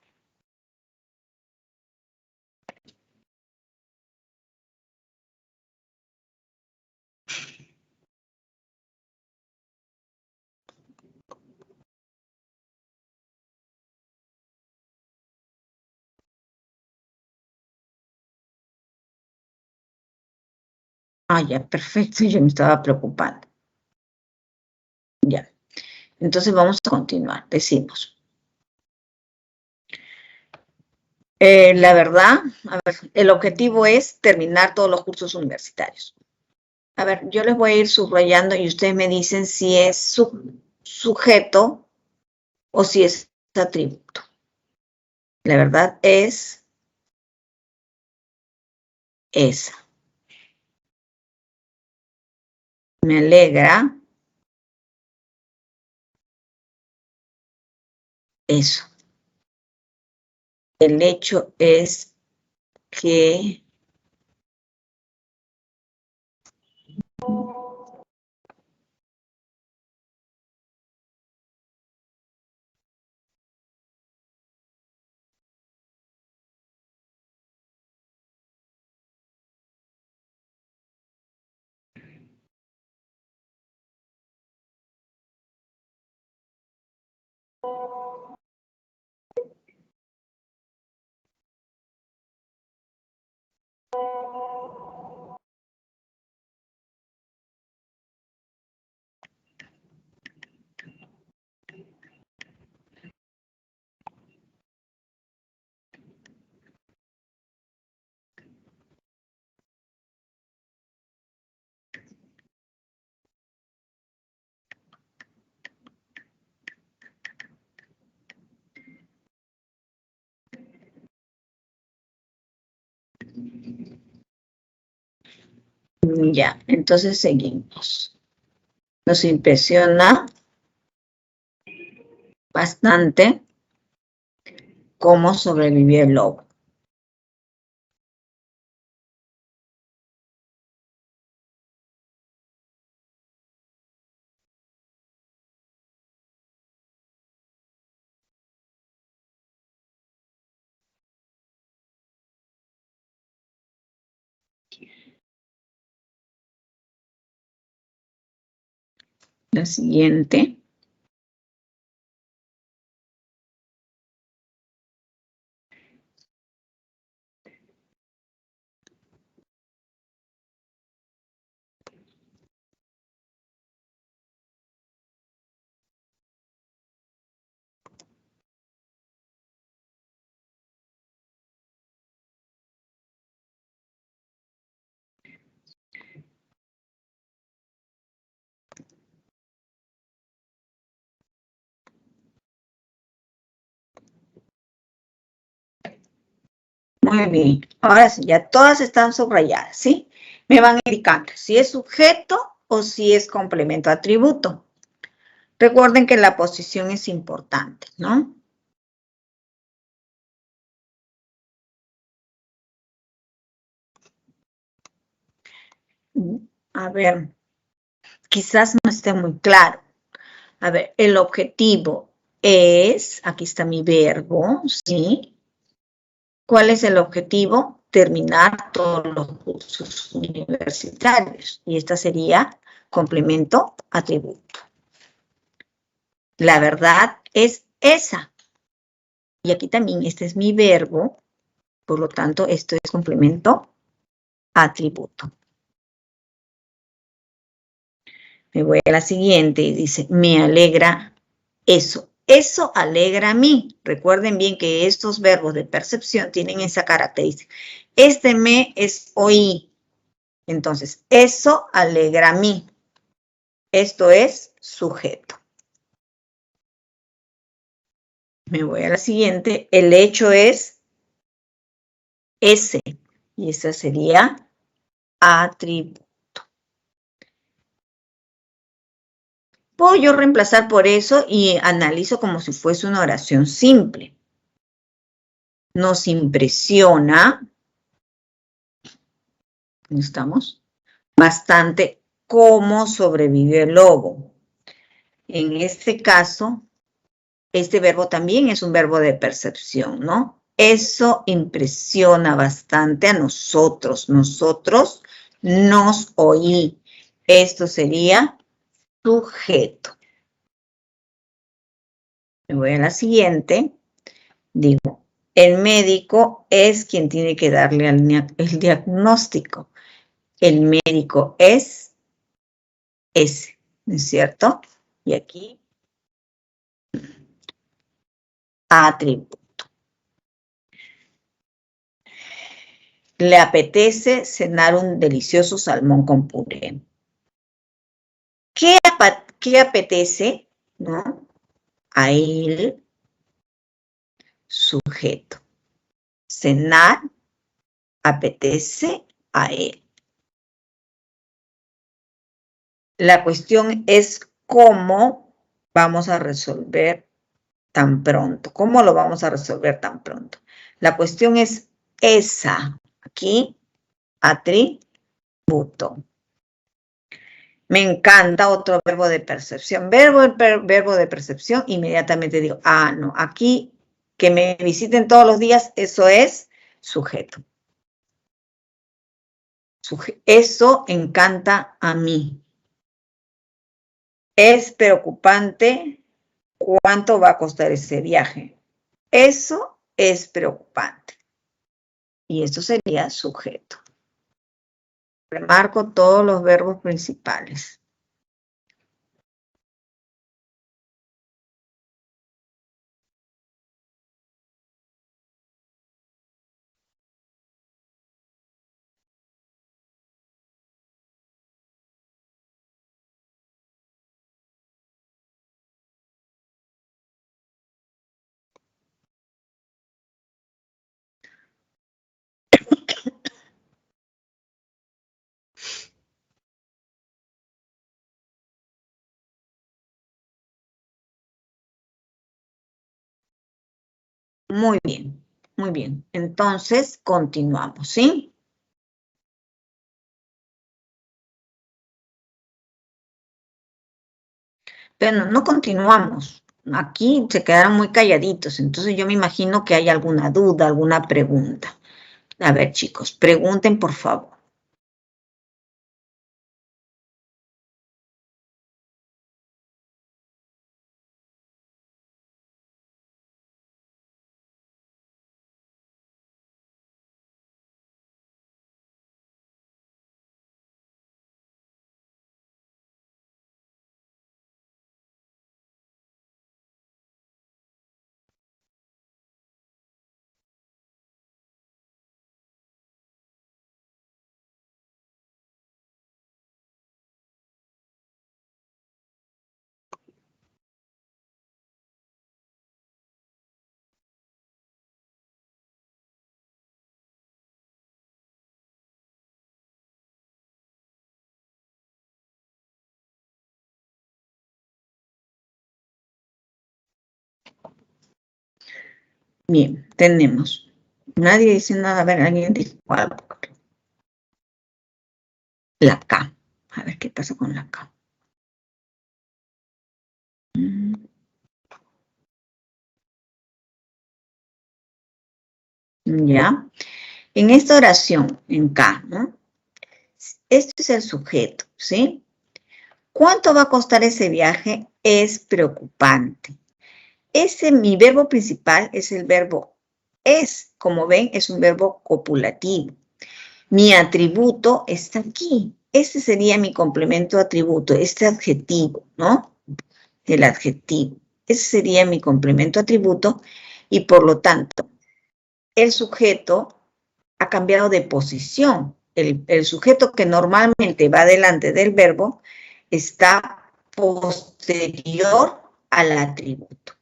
Ah, ya, perfecto, yo me estaba preocupando. Ya, entonces vamos a continuar. Decimos. La verdad, a ver, el objetivo es terminar todos los cursos universitarios. A ver, yo les voy a ir subrayando y ustedes me dicen si es sujeto o si es atributo. La verdad es esa. Me alegra eso. El hecho es que ya, entonces seguimos. Nos impresiona bastante cómo sobrevivió el lobo. La siguiente. Muy bien. Ahora sí, ya todas están subrayadas, ¿sí? Me van indicando si es sujeto o si es complemento atributo. Recuerden que la posición es importante, ¿no? A ver, quizás no esté muy claro. A ver, el objetivo es, aquí está mi verbo, ¿sí? ¿Cuál es el objetivo? Terminar todos los cursos universitarios. Y esta sería complemento atributo. La verdad es esa. Y aquí también este es mi verbo, por lo tanto esto es complemento atributo. Me voy a la siguiente y dice, me alegra eso. Eso alegra a mí. Recuerden bien que estos verbos de percepción tienen esa característica. Este me es oí. Entonces, eso alegra a mí. Esto es sujeto. Me voy a la siguiente. El hecho es ese. Y esa sería atributo. Puedo yo reemplazar por eso y analizo como si fuese una oración simple. Nos impresiona, ¿estamos? Bastante cómo sobrevivió el lobo. En este caso, este verbo también es un verbo de percepción, ¿no? Eso impresiona bastante a nosotros. Nosotros nos oí. Esto sería sujeto. Me voy a la siguiente. Digo, el médico es quien tiene que darle el diagnóstico. El médico es ese, ¿no es cierto? Y aquí, atributo. Le apetece cenar un delicioso salmón con puré. ¿Qué apetece? ¿No? A él, sujeto. Cenar apetece a él. La cuestión es cómo vamos a resolver tan pronto. ¿Cómo lo vamos a resolver tan pronto? La cuestión es esa. Aquí, atributo. Me encanta otro verbo de percepción. Verbo de percepción, inmediatamente digo, ah, no, aquí que me visiten todos los días, eso es sujeto. Eso encanta a mí. Es preocupante cuánto va a costar ese viaje. Eso es preocupante. Y esto sería sujeto. Remarco todos los verbos principales. Muy bien, muy bien. Entonces, continuamos, ¿sí? Pero no continuamos. Aquí se quedaron muy calladitos, entonces yo me imagino que hay alguna duda, alguna pregunta. A ver, chicos, pregunten, por favor. Bien, tenemos. Nadie dice nada. A ver, alguien dice algo. La K. A ver qué pasa con la K. ¿Ya? En esta oración, en K, ¿no? Este es el sujeto, ¿sí? ¿Cuánto va a costar ese viaje? Es preocupante. Mi verbo principal es el verbo es. Como ven, es un verbo copulativo. Mi atributo está aquí. Este sería mi complemento atributo, este adjetivo, ¿no? El adjetivo. Ese sería mi complemento atributo y por lo tanto, el sujeto ha cambiado de posición. El sujeto que normalmente va delante del verbo está posterior al atributo.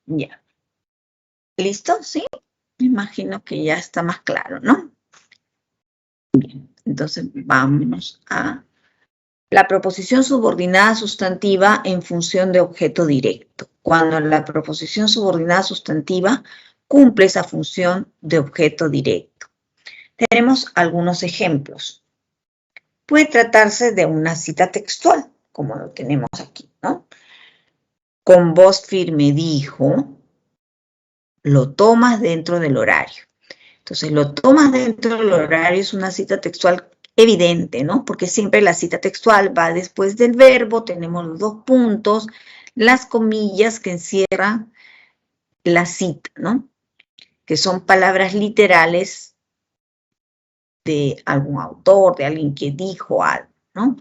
Ya. ¿Listo? ¿Sí? Me imagino que ya está más claro, ¿no? Bien, entonces vámonos a la proposición subordinada sustantiva en función de objeto directo. Cuando la proposición subordinada sustantiva cumple esa función de objeto directo. Tenemos algunos ejemplos. Puede tratarse de una cita textual, como lo tenemos aquí, ¿no? Con voz firme dijo, lo tomas dentro del horario. Entonces, lo tomas dentro del horario es una cita textual evidente, ¿no? Porque siempre la cita textual va después del verbo, tenemos los dos puntos, las comillas que encierran la cita, ¿no? Que son palabras literales de algún autor, de alguien que dijo algo, ¿no?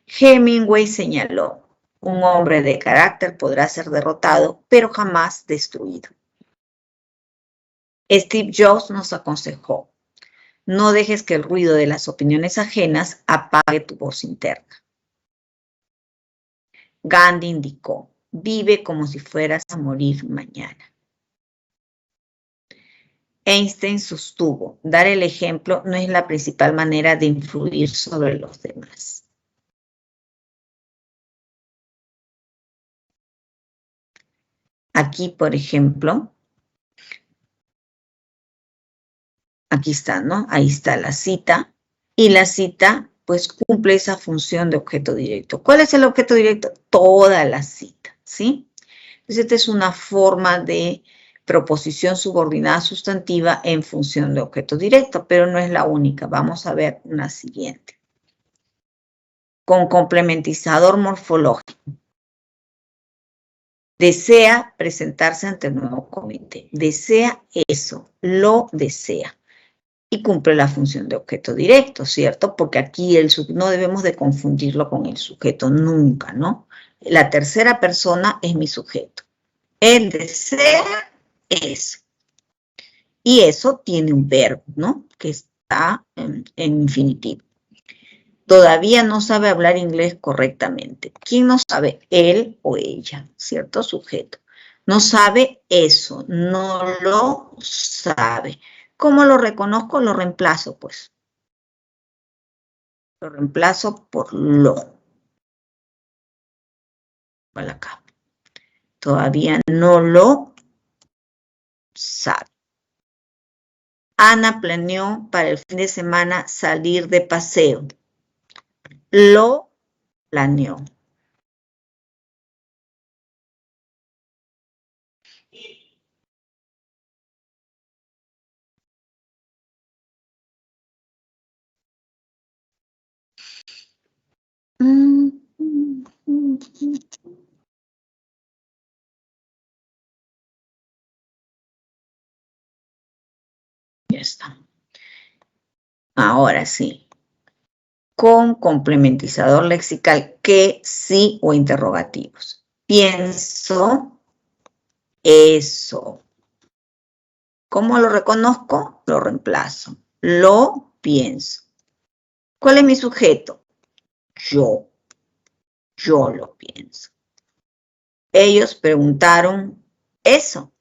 Hemingway señaló, un hombre de carácter podrá ser derrotado, pero jamás destruido. Steve Jobs nos aconsejó, no dejes que el ruido de las opiniones ajenas apague tu voz interna. Gandhi indicó, vive como si fueras a morir mañana. Einstein sostuvo, dar el ejemplo no es la principal manera de influir sobre los demás. Aquí, por ejemplo, aquí está, ¿no? Ahí está la cita. Y la cita, pues, cumple esa función de objeto directo. ¿Cuál es el objeto directo? Toda la cita, ¿sí? Entonces, esta es una forma de proposición subordinada sustantiva en función de objeto directo, pero no es la única. Vamos a ver una siguiente. Con complementizador morfológico. Desea presentarse ante el nuevo comité. Desea eso, lo desea. Y cumple la función de objeto directo, ¿cierto? Porque aquí no debemos de confundirlo con el sujeto nunca, ¿no? La tercera persona es mi sujeto. Él desea eso. Y eso tiene un verbo, ¿no? Que está en infinitivo. Todavía no sabe hablar inglés correctamente. ¿Quién no sabe? Él o ella, ¿cierto? Sujeto. No sabe eso, no lo sabe. ¿Cómo lo reconozco? Lo reemplazo, pues. Lo reemplazo por lo. Para acá. Todavía no lo sabe. Ana planeó para el fin de semana salir de paseo. Lo planeó. Ya está. Ahora sí. Con complementizador lexical que, sí o interrogativos. Pienso eso. ¿Cómo lo reconozco? Lo reemplazo. Lo pienso. ¿Cuál es mi sujeto? Yo. Yo lo pienso. Ellos preguntaron eso.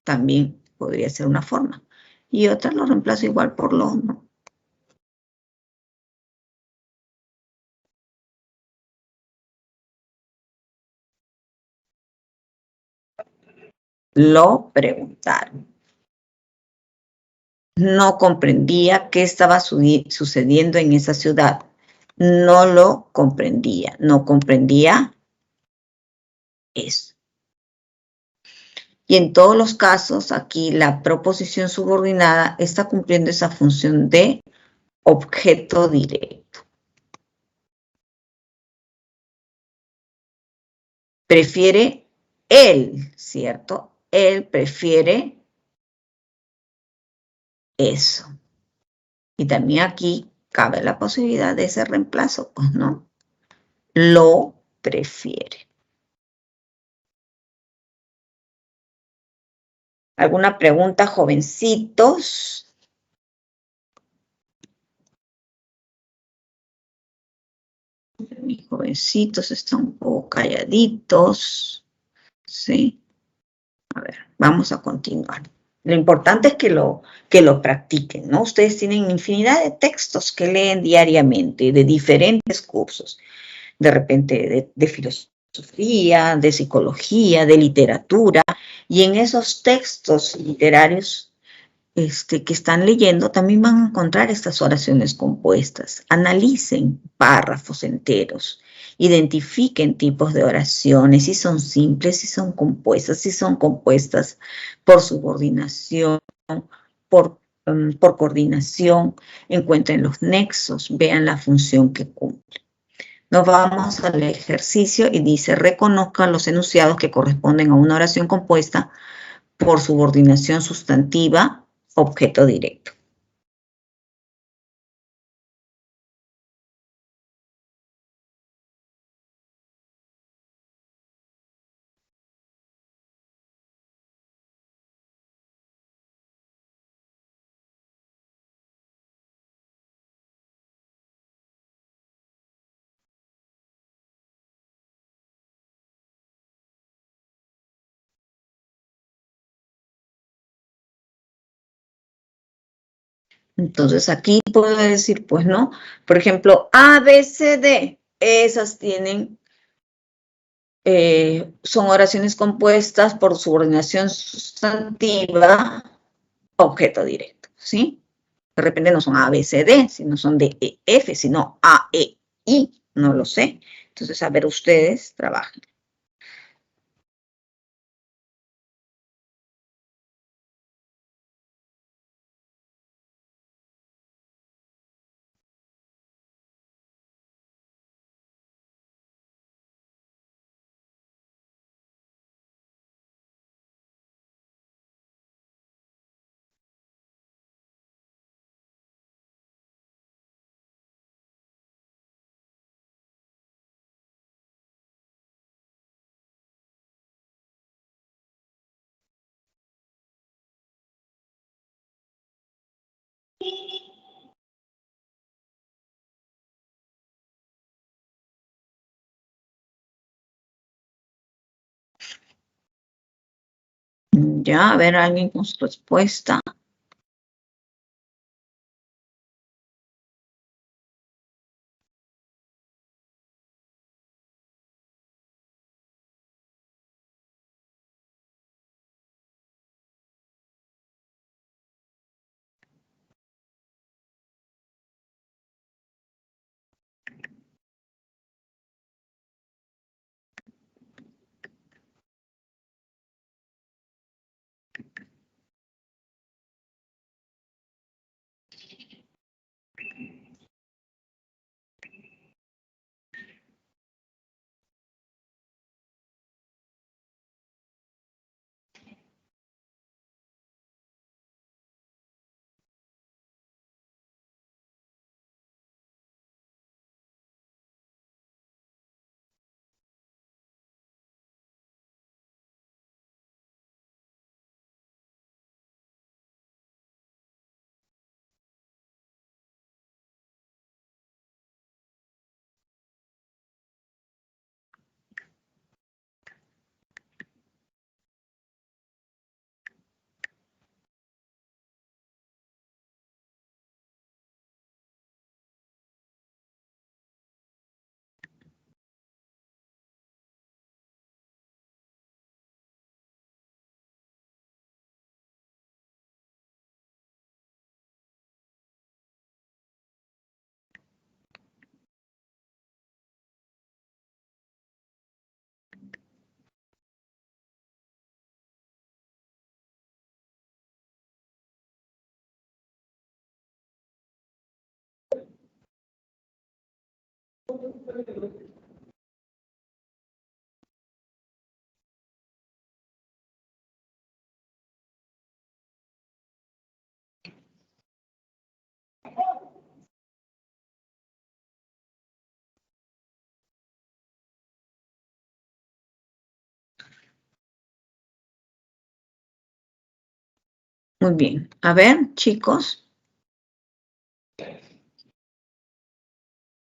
También podría ser una forma. Y otra lo reemplazo igual por lo, ¿no? Lo preguntaron. No comprendía qué estaba sucediendo en esa ciudad. No lo comprendía. No comprendía eso. Y en todos los casos, aquí la proposición subordinada está cumpliendo esa función de objeto directo. prefiere él, ¿cierto? Él prefiere eso. Y también aquí cabe la posibilidad de ese reemplazo, pues, ¿no? Lo prefiere. ¿Alguna pregunta, jovencitos? Mis jovencitos están un poco calladitos. Sí. A ver, vamos a continuar. Lo importante es que lo practiquen, ¿no? Ustedes tienen infinidad de textos que leen diariamente, de diferentes cursos, de repente de filosofía, de psicología, de literatura, y en esos textos literarios que están leyendo, también van a encontrar estas oraciones compuestas. Analicen párrafos enteros, identifiquen tipos de oraciones, si son simples, si son compuestas por subordinación, por coordinación, encuentren los nexos, vean la función que cumple. Nos vamos al ejercicio y dice, reconozcan los enunciados que corresponden a una oración compuesta por subordinación sustantiva, objeto directo. Entonces aquí puedo decir, pues no, por ejemplo, A, B, C, D, esas tienen, son oraciones compuestas por subordinación sustantiva, objeto directo, ¿sí? De repente no son A, B, C, D, sino son D, E, F, sino A, E, I, no lo sé. Entonces, a ver, ustedes trabajen. Ya, a ver, alguien con su respuesta. Muy bien. A ver, chicos.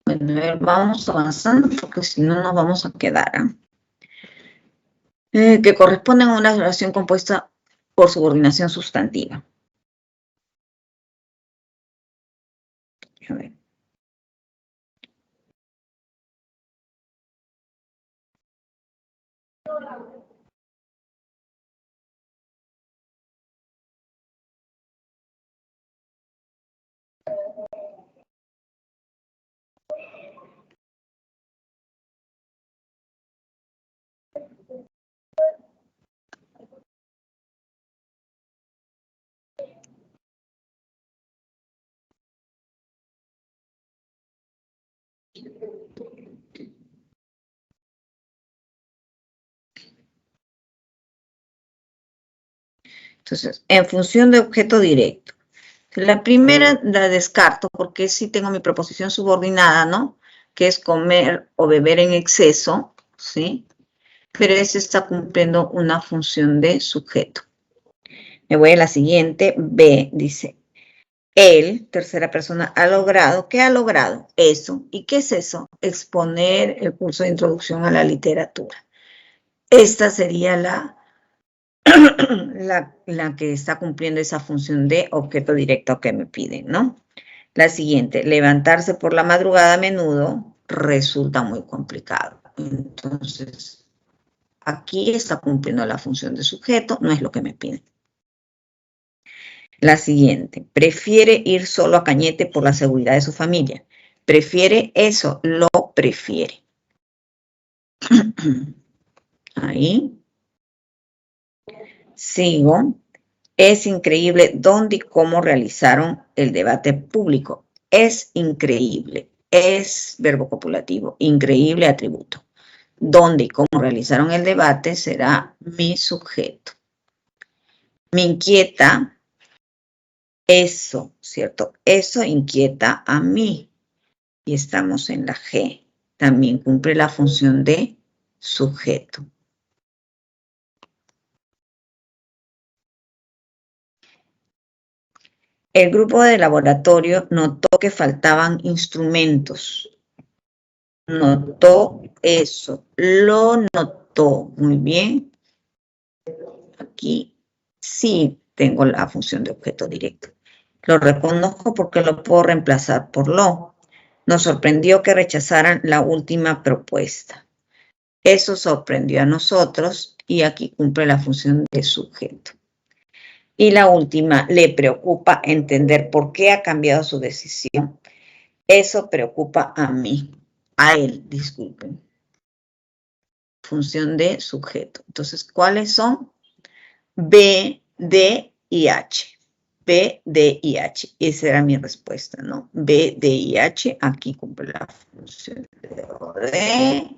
Bueno, a ver, vamos avanzando porque si no nos vamos a quedar. Que corresponden a una oración compuesta por subordinación sustantiva. A ver. Entonces, en función de objeto directo. La primera la descarto porque sí tengo mi proposición subordinada, ¿no? Que es comer o beber en exceso, ¿sí? Pero ese está cumpliendo una función de sujeto. Me voy a la siguiente, B, dice, él, tercera persona, ha logrado, ¿qué ha logrado? Eso. ¿Y qué es eso? Exponer el curso de introducción a la literatura. Esta sería la que está cumpliendo esa función de objeto directo que me piden, ¿no? La siguiente, levantarse por la madrugada a menudo resulta muy complicado. Entonces, aquí está cumpliendo la función de sujeto, no es lo que me piden. La siguiente, prefiere ir solo a Cañete por la seguridad de su familia. Prefiere eso, lo prefiere. Ahí. Sigo. Es increíble dónde y cómo realizaron el debate público. Es increíble. Es verbo copulativo. Increíble atributo. Dónde y cómo realizaron el debate será mi sujeto. Me inquieta eso, ¿cierto? Eso inquieta a mí. Y estamos en la G. También cumple la función de sujeto. El grupo de laboratorio notó que faltaban instrumentos. Notó eso. Lo notó. Muy bien. Aquí sí tengo la función de objeto directo. Lo reconozco porque lo puedo reemplazar por lo. Nos sorprendió que rechazaran la última propuesta. Eso sorprendió a nosotros y aquí cumple la función de sujeto. Y la última, le preocupa entender por qué ha cambiado su decisión. Eso preocupa a mí, a él, disculpen. Función de sujeto. Entonces, ¿cuáles son? B, D y H. B, D y H. Esa era mi respuesta, ¿no? B, D y H. Aquí cumple la función de D.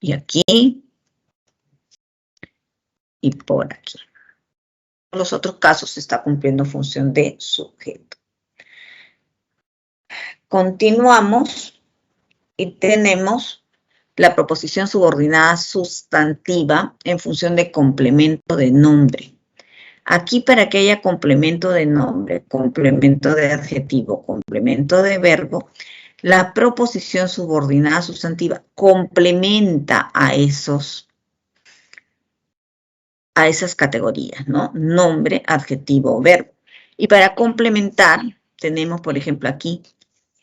Y aquí. Y por aquí. En los otros casos se está cumpliendo función de sujeto. Continuamos y tenemos la proposición subordinada sustantiva en función de complemento de nombre. Aquí para que haya complemento de nombre, complemento de adjetivo, complemento de verbo, la proposición subordinada sustantiva complementa a esas categorías, ¿no? Nombre, adjetivo, verbo. Y para complementar, tenemos, por ejemplo, aquí,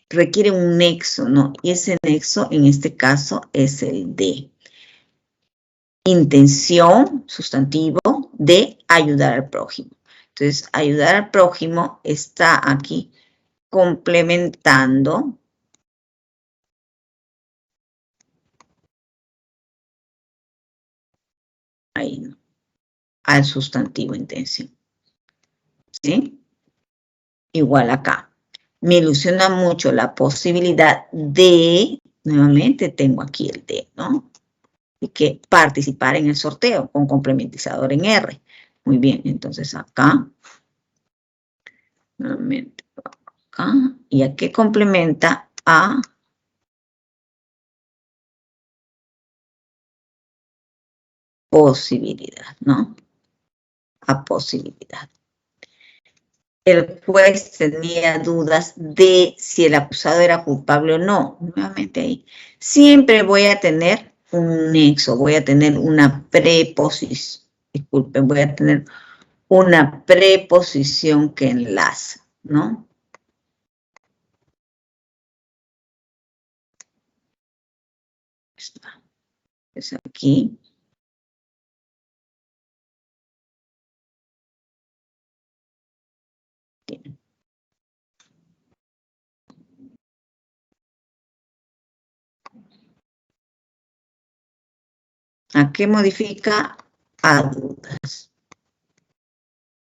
requiere un nexo, ¿no? Y ese nexo, en este caso, es el de intención, sustantivo, de ayudar al prójimo. Entonces, ayudar al prójimo está aquí complementando ahí, ¿no? Al sustantivo intención. ¿Sí? Igual acá. Me ilusiona mucho la posibilidad de, nuevamente tengo aquí el de, ¿no? Y que participar en el sorteo con complementizador en R. Muy bien, entonces acá, nuevamente acá, y aquí complementa a posibilidad, ¿no? A posibilidad. El juez tenía dudas de si el acusado era culpable o no. Nuevamente ahí. Siempre voy a tener un nexo, voy a tener una preposición. Disculpen, voy a tener una preposición que enlaza, ¿no? Está. Es aquí. ¿A qué modifica? A dudas.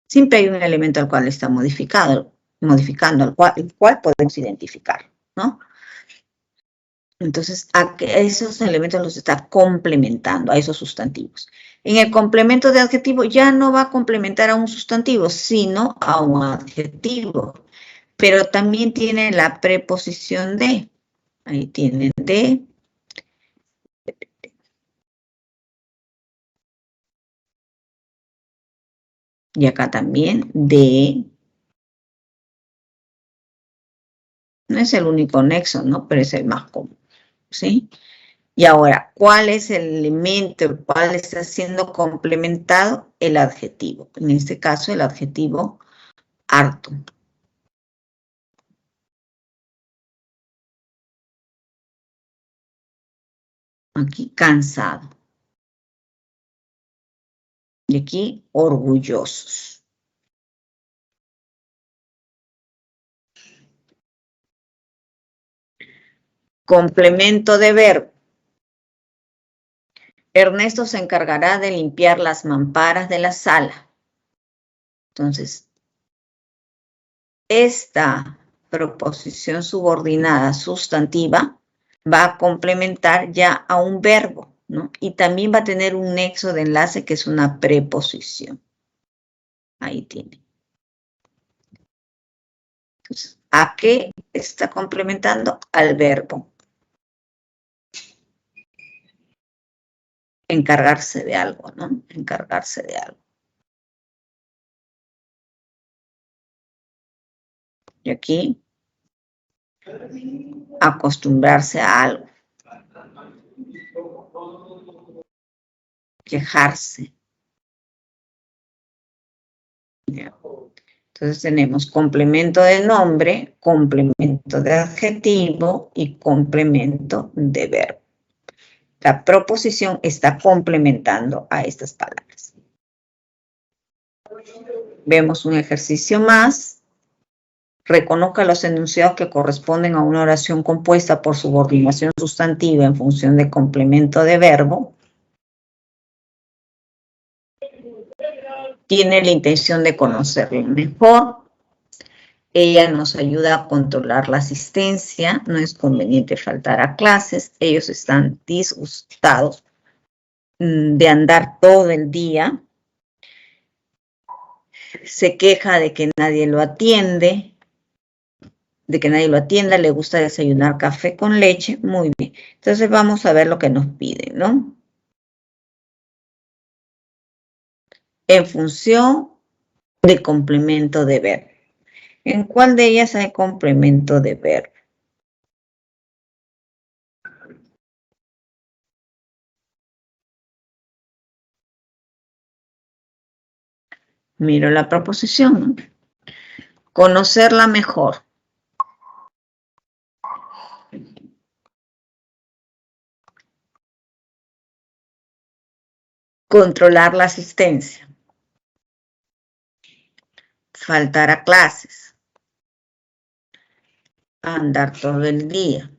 Siempre hay un elemento al cual está modificando, el cual podemos identificar, ¿no? Entonces, a esos elementos los está complementando, a esos sustantivos. En el complemento de adjetivo ya no va a complementar a un sustantivo, sino a un adjetivo. Pero también tiene la preposición de. Ahí tiene de. Y acá también de. No es el único nexo, ¿no? Pero es el más común, ¿sí? Y ahora, ¿cuál es el elemento el cual está siendo complementado? El adjetivo. En este caso, el adjetivo harto. Aquí, cansado. Y aquí, orgullosos. Complemento de verbo. Ernesto se encargará de limpiar las mamparas de la sala. Entonces, esta proposición subordinada sustantiva va a complementar ya a un verbo, ¿no? Y también va a tener un nexo de enlace que es una preposición. Ahí tiene. Entonces, ¿a qué está complementando? Al verbo. Encargarse de algo, ¿no? Encargarse de algo. Y aquí, acostumbrarse a algo. Quejarse. Entonces tenemos complemento de nombre, complemento de adjetivo y complemento de verbo. La proposición está complementando a estas palabras. Vemos un ejercicio más. Reconozca los enunciados que corresponden a una oración compuesta por subordinación sustantiva en función de complemento de verbo. Tiene la intención de conocerlo mejor. Ella nos ayuda a controlar la asistencia. No es conveniente faltar a clases. Ellos están disgustados de andar todo el día. Se queja de que nadie lo atiende. Le gusta desayunar café con leche. Muy bien. Entonces vamos a ver lo que nos piden, ¿no? En función de complemento de verbo. ¿En cuál de ellas hay complemento de verbo? Miro la proposición, ¿no? Conocerla mejor. Controlar la asistencia. Faltar a clases. Andar todo el día.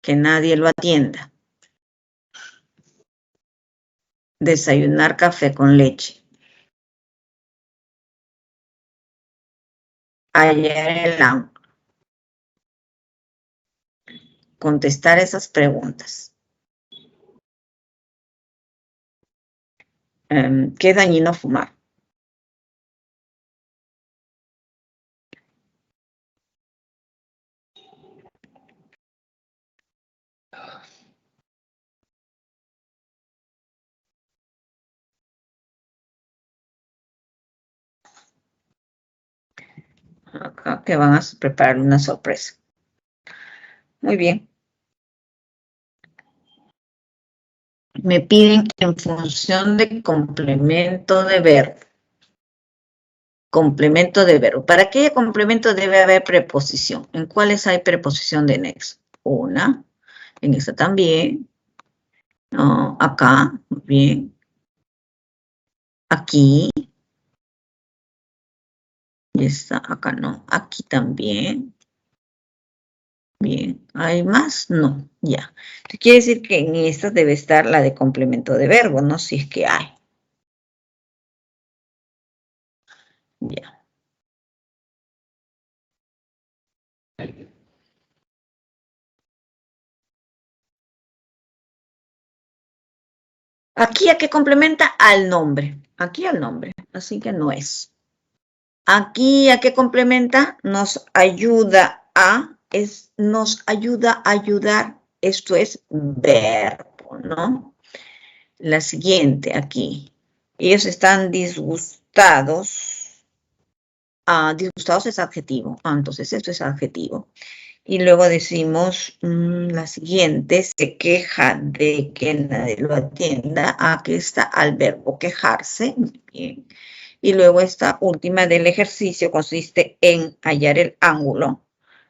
Que nadie lo atienda. Desayunar café con leche. Hallar el ángulo. Contestar esas preguntas. ¿Qué es dañino fumar? Acá que van a preparar una sorpresa. Muy bien. Me piden en función de complemento de verbo. Complemento de verbo. Para que haya complemento debe haber preposición. ¿En cuáles hay preposición de nexo? Una. En esta también. No, acá. Muy bien. Aquí. Y está. Acá no. Aquí también. Bien. ¿Hay más? No. Ya. Entonces, quiere decir que en esta debe estar la de complemento de verbo, ¿no? Si es que hay. Ya. Aquí a qué complementa al nombre. Aquí al nombre. Así que no es. Aquí a qué complementa nos ayuda a, nos ayuda a ayudar. Esto es verbo, ¿no? La siguiente aquí. Ellos están disgustados. Disgustados es adjetivo. Entonces esto es adjetivo. Y luego decimos la siguiente, se queja de que nadie lo atienda. Aquí está al verbo quejarse. Muy bien. Y luego esta última del ejercicio consiste en hallar el ángulo.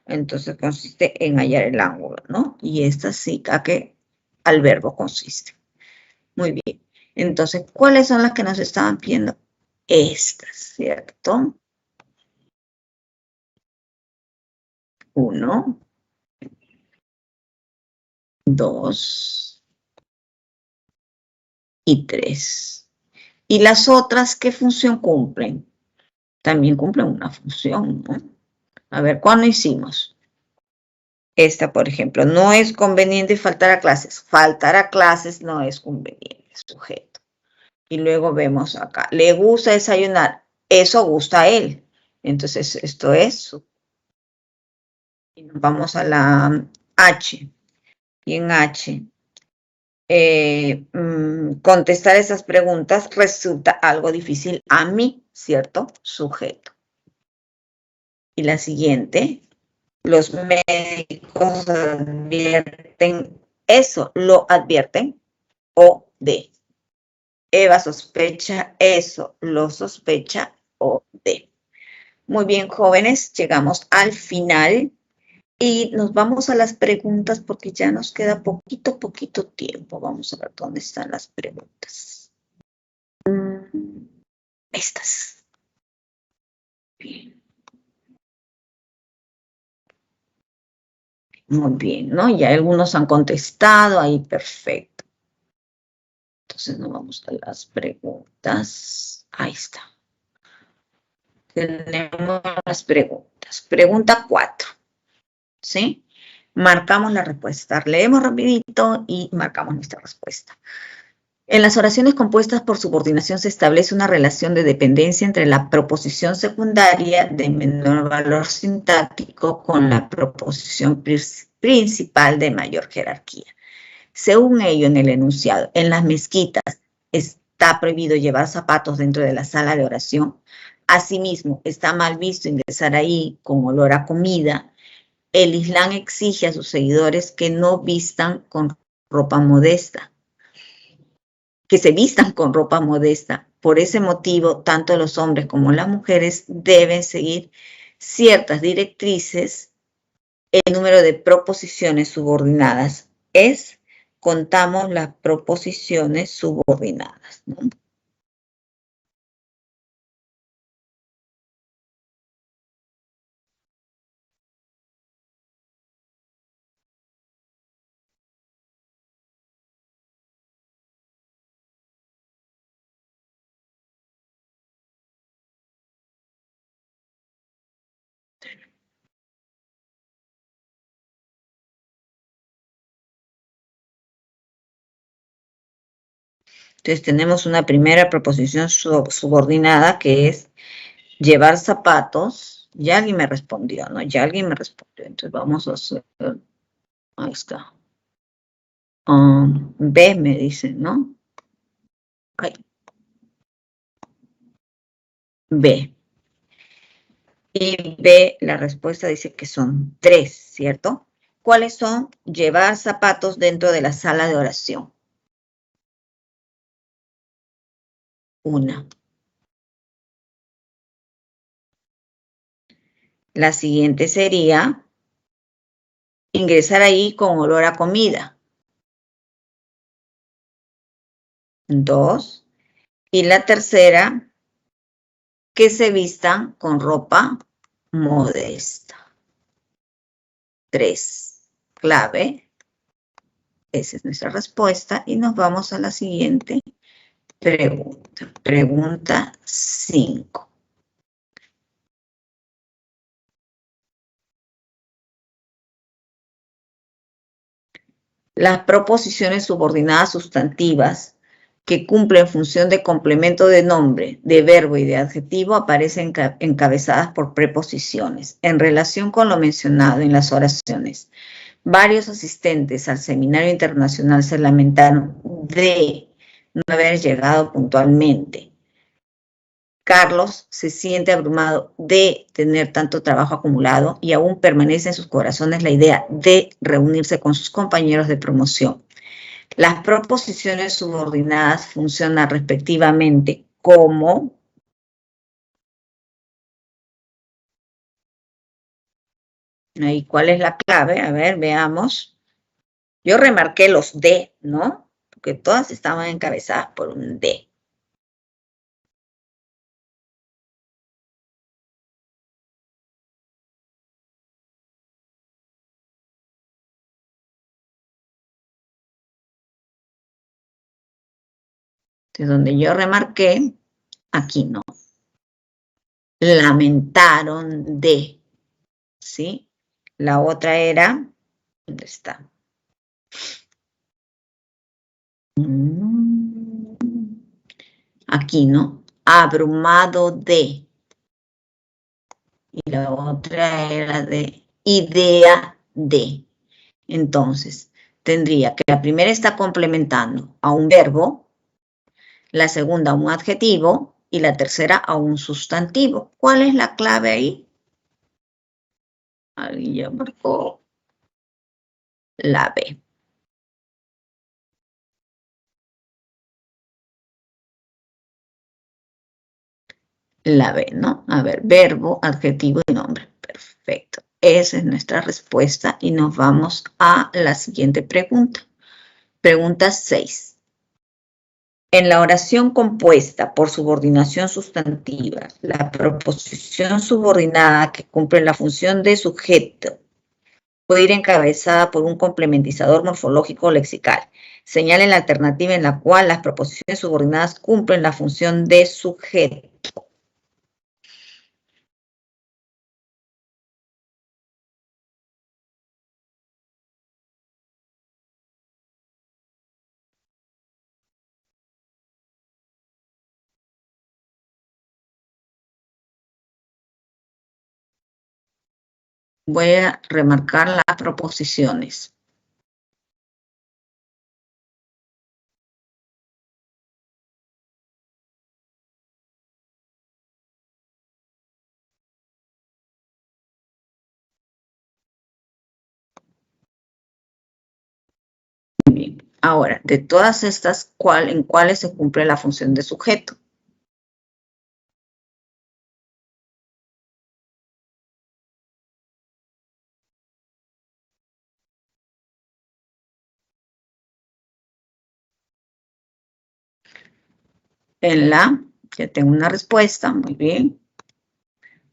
Entonces consiste en hallar el ángulo, ¿no? Y esta sí, a que al verbo consiste. Muy bien. Entonces, ¿cuáles son las que nos estaban pidiendo? Estas, ¿cierto? 1, 2 y 3. ¿Y las otras qué función cumplen? También cumplen una función, ¿no? A ver, ¿cuándo hicimos? Esta, por ejemplo, no es conveniente faltar a clases. Faltar a clases no es conveniente, sujeto. Y luego vemos acá, le gusta desayunar. Eso gusta a él. Entonces, esto es. Y nos vamos a la H. Y en H, contestar esas preguntas resulta algo difícil a mí, ¿cierto? Sujeto. Y la siguiente, los médicos advierten, eso lo advierten, o de. Eva sospecha, eso lo sospecha, o de. Muy bien, jóvenes, llegamos al final y nos vamos a las preguntas porque ya nos queda poquito tiempo. Vamos a ver dónde están las preguntas. Estas. Bien. Muy bien, ¿no? Ya algunos han contestado, ahí perfecto. Entonces nos vamos a las preguntas. Ahí está. Tenemos las preguntas. Pregunta 4. ¿Sí? Marcamos la respuesta. Leemos rapidito y marcamos nuestra respuesta. En las oraciones compuestas por subordinación se establece una relación de dependencia entre la proposición secundaria de menor valor sintáctico con la proposición principal de mayor jerarquía. Según ello, en el enunciado, en las mezquitas está prohibido llevar zapatos dentro de la sala de oración. Asimismo, está mal visto ingresar ahí con olor a comida. El Islam exige a sus seguidores que no vistan con ropa modesta, que se vistan con ropa modesta. Por ese motivo, tanto los hombres como las mujeres deben seguir ciertas directrices. El número de proposiciones subordinadas es, contamos las proposiciones subordinadas, ¿no? Entonces tenemos una primera proposición subordinada que es llevar zapatos. Ya alguien me respondió, ¿no? Ya alguien me respondió. Entonces vamos a hacer, ahí está. B me dicen, ¿no? Ahí. B. Y B, la respuesta dice que son 3, ¿cierto? ¿Cuáles son? Llevar zapatos dentro de la sala de oración. 1. La siguiente sería ingresar ahí con olor a comida. 2. Y la tercera, que se vistan con ropa modesta. 3. Clave. Esa es nuestra respuesta. Y nos vamos a la siguiente pregunta. Pregunta 5. Las proposiciones subordinadas sustantivas que cumplen función de complemento de nombre, de verbo y de adjetivo aparecen encabezadas por preposiciones. En relación con lo mencionado en las oraciones, varios asistentes al seminario internacional se lamentaron de no haber llegado puntualmente. Carlos se siente abrumado de tener tanto trabajo acumulado y aún permanece en sus corazones la idea de reunirse con sus compañeros de promoción. Las proposiciones subordinadas funcionan respectivamente como ¿y cuál es la clave? A ver, veamos. Yo remarqué los de, ¿no? Porque todas estaban encabezadas por un de. De donde yo remarqué, aquí no. Lamentaron de, ¿sí? La otra era, ¿dónde está? Aquí, ¿no? Abrumado de. Y la otra era de idea de. Entonces, tendría que la primera está complementando a un verbo, la segunda a un adjetivo y la tercera a un sustantivo. ¿Cuál es la clave ahí? Alguien ya marcó la B. La B, ¿no? A ver, verbo, adjetivo y nombre. Perfecto. Esa es nuestra respuesta y nos vamos a la siguiente pregunta. Pregunta 6. En la oración compuesta por subordinación sustantiva, la proposición subordinada que cumple la función de sujeto puede ir encabezada por un complementizador morfológico o lexical. Señalen la alternativa en la cual las proposiciones subordinadas cumplen la función de sujeto. Voy a remarcar las proposiciones. Bien. Ahora, de todas estas, ¿en cuáles se cumple la función de sujeto? En la, ya tengo una respuesta, muy bien.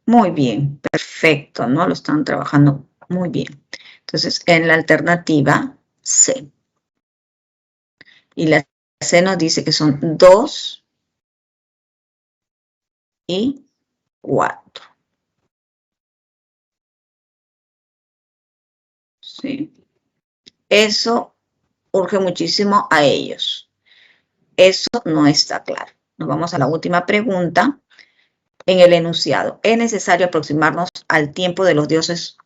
Muy bien, perfecto, ¿no? Lo están trabajando muy bien. Entonces, en la alternativa C. Y la C nos dice que son 2 y 4. ¿Sí? Eso urge muchísimo a ellos. Eso no está claro. Nos vamos a la última pregunta. En el enunciado, ¿es necesario aproximarnos al tiempo de los dioses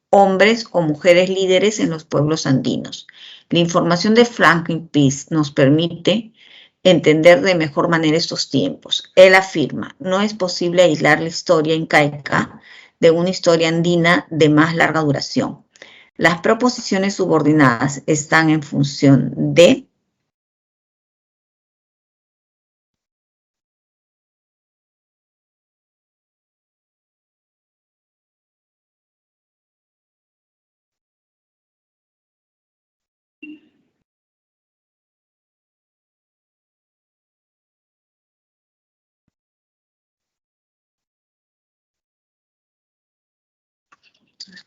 hombres o mujeres líderes en los pueblos andinos? La información de Franklin Peace nos permite entender de mejor manera estos tiempos. Él afirma, no es posible aislar la historia incaica de una historia andina de más larga duración. Las proposiciones subordinadas están en función de...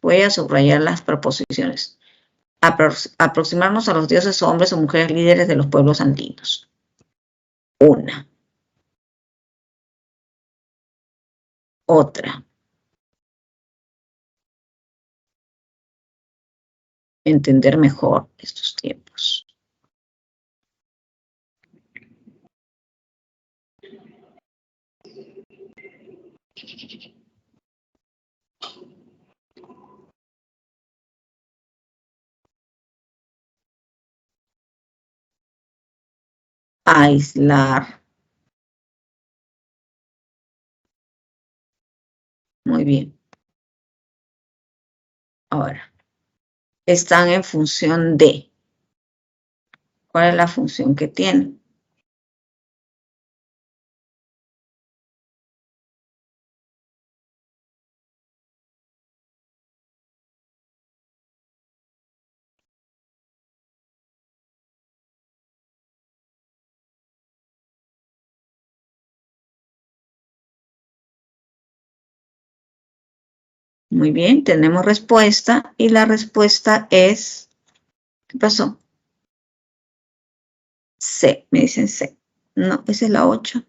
Voy a subrayar las proposiciones. Aproximarnos a los dioses hombres o mujeres líderes de los pueblos andinos. Una. Otra. Entender mejor estos tiempos. Aislar. Muy bien. Ahora, están en función de. ¿Cuál es la función que tienen? Muy bien, tenemos respuesta y la respuesta es... ¿Qué pasó? C, me dicen C. No, esa es la 8.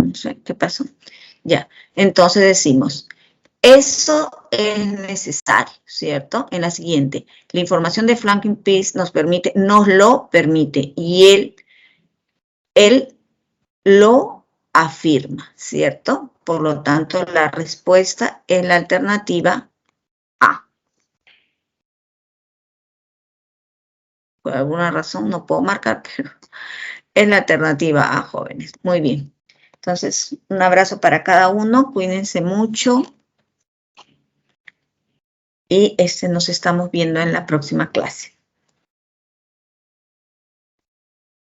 No sé qué pasó. Ya, entonces decimos, eso es necesario, ¿cierto? En la siguiente, la información de flanking piece nos lo permite y él lo afirma, ¿cierto? Por lo tanto, la respuesta es la alternativa A. Por alguna razón no puedo marcar, pero es la alternativa A, jóvenes. Muy bien. Entonces, un abrazo para cada uno. Cuídense mucho. Y nos estamos viendo en la próxima clase.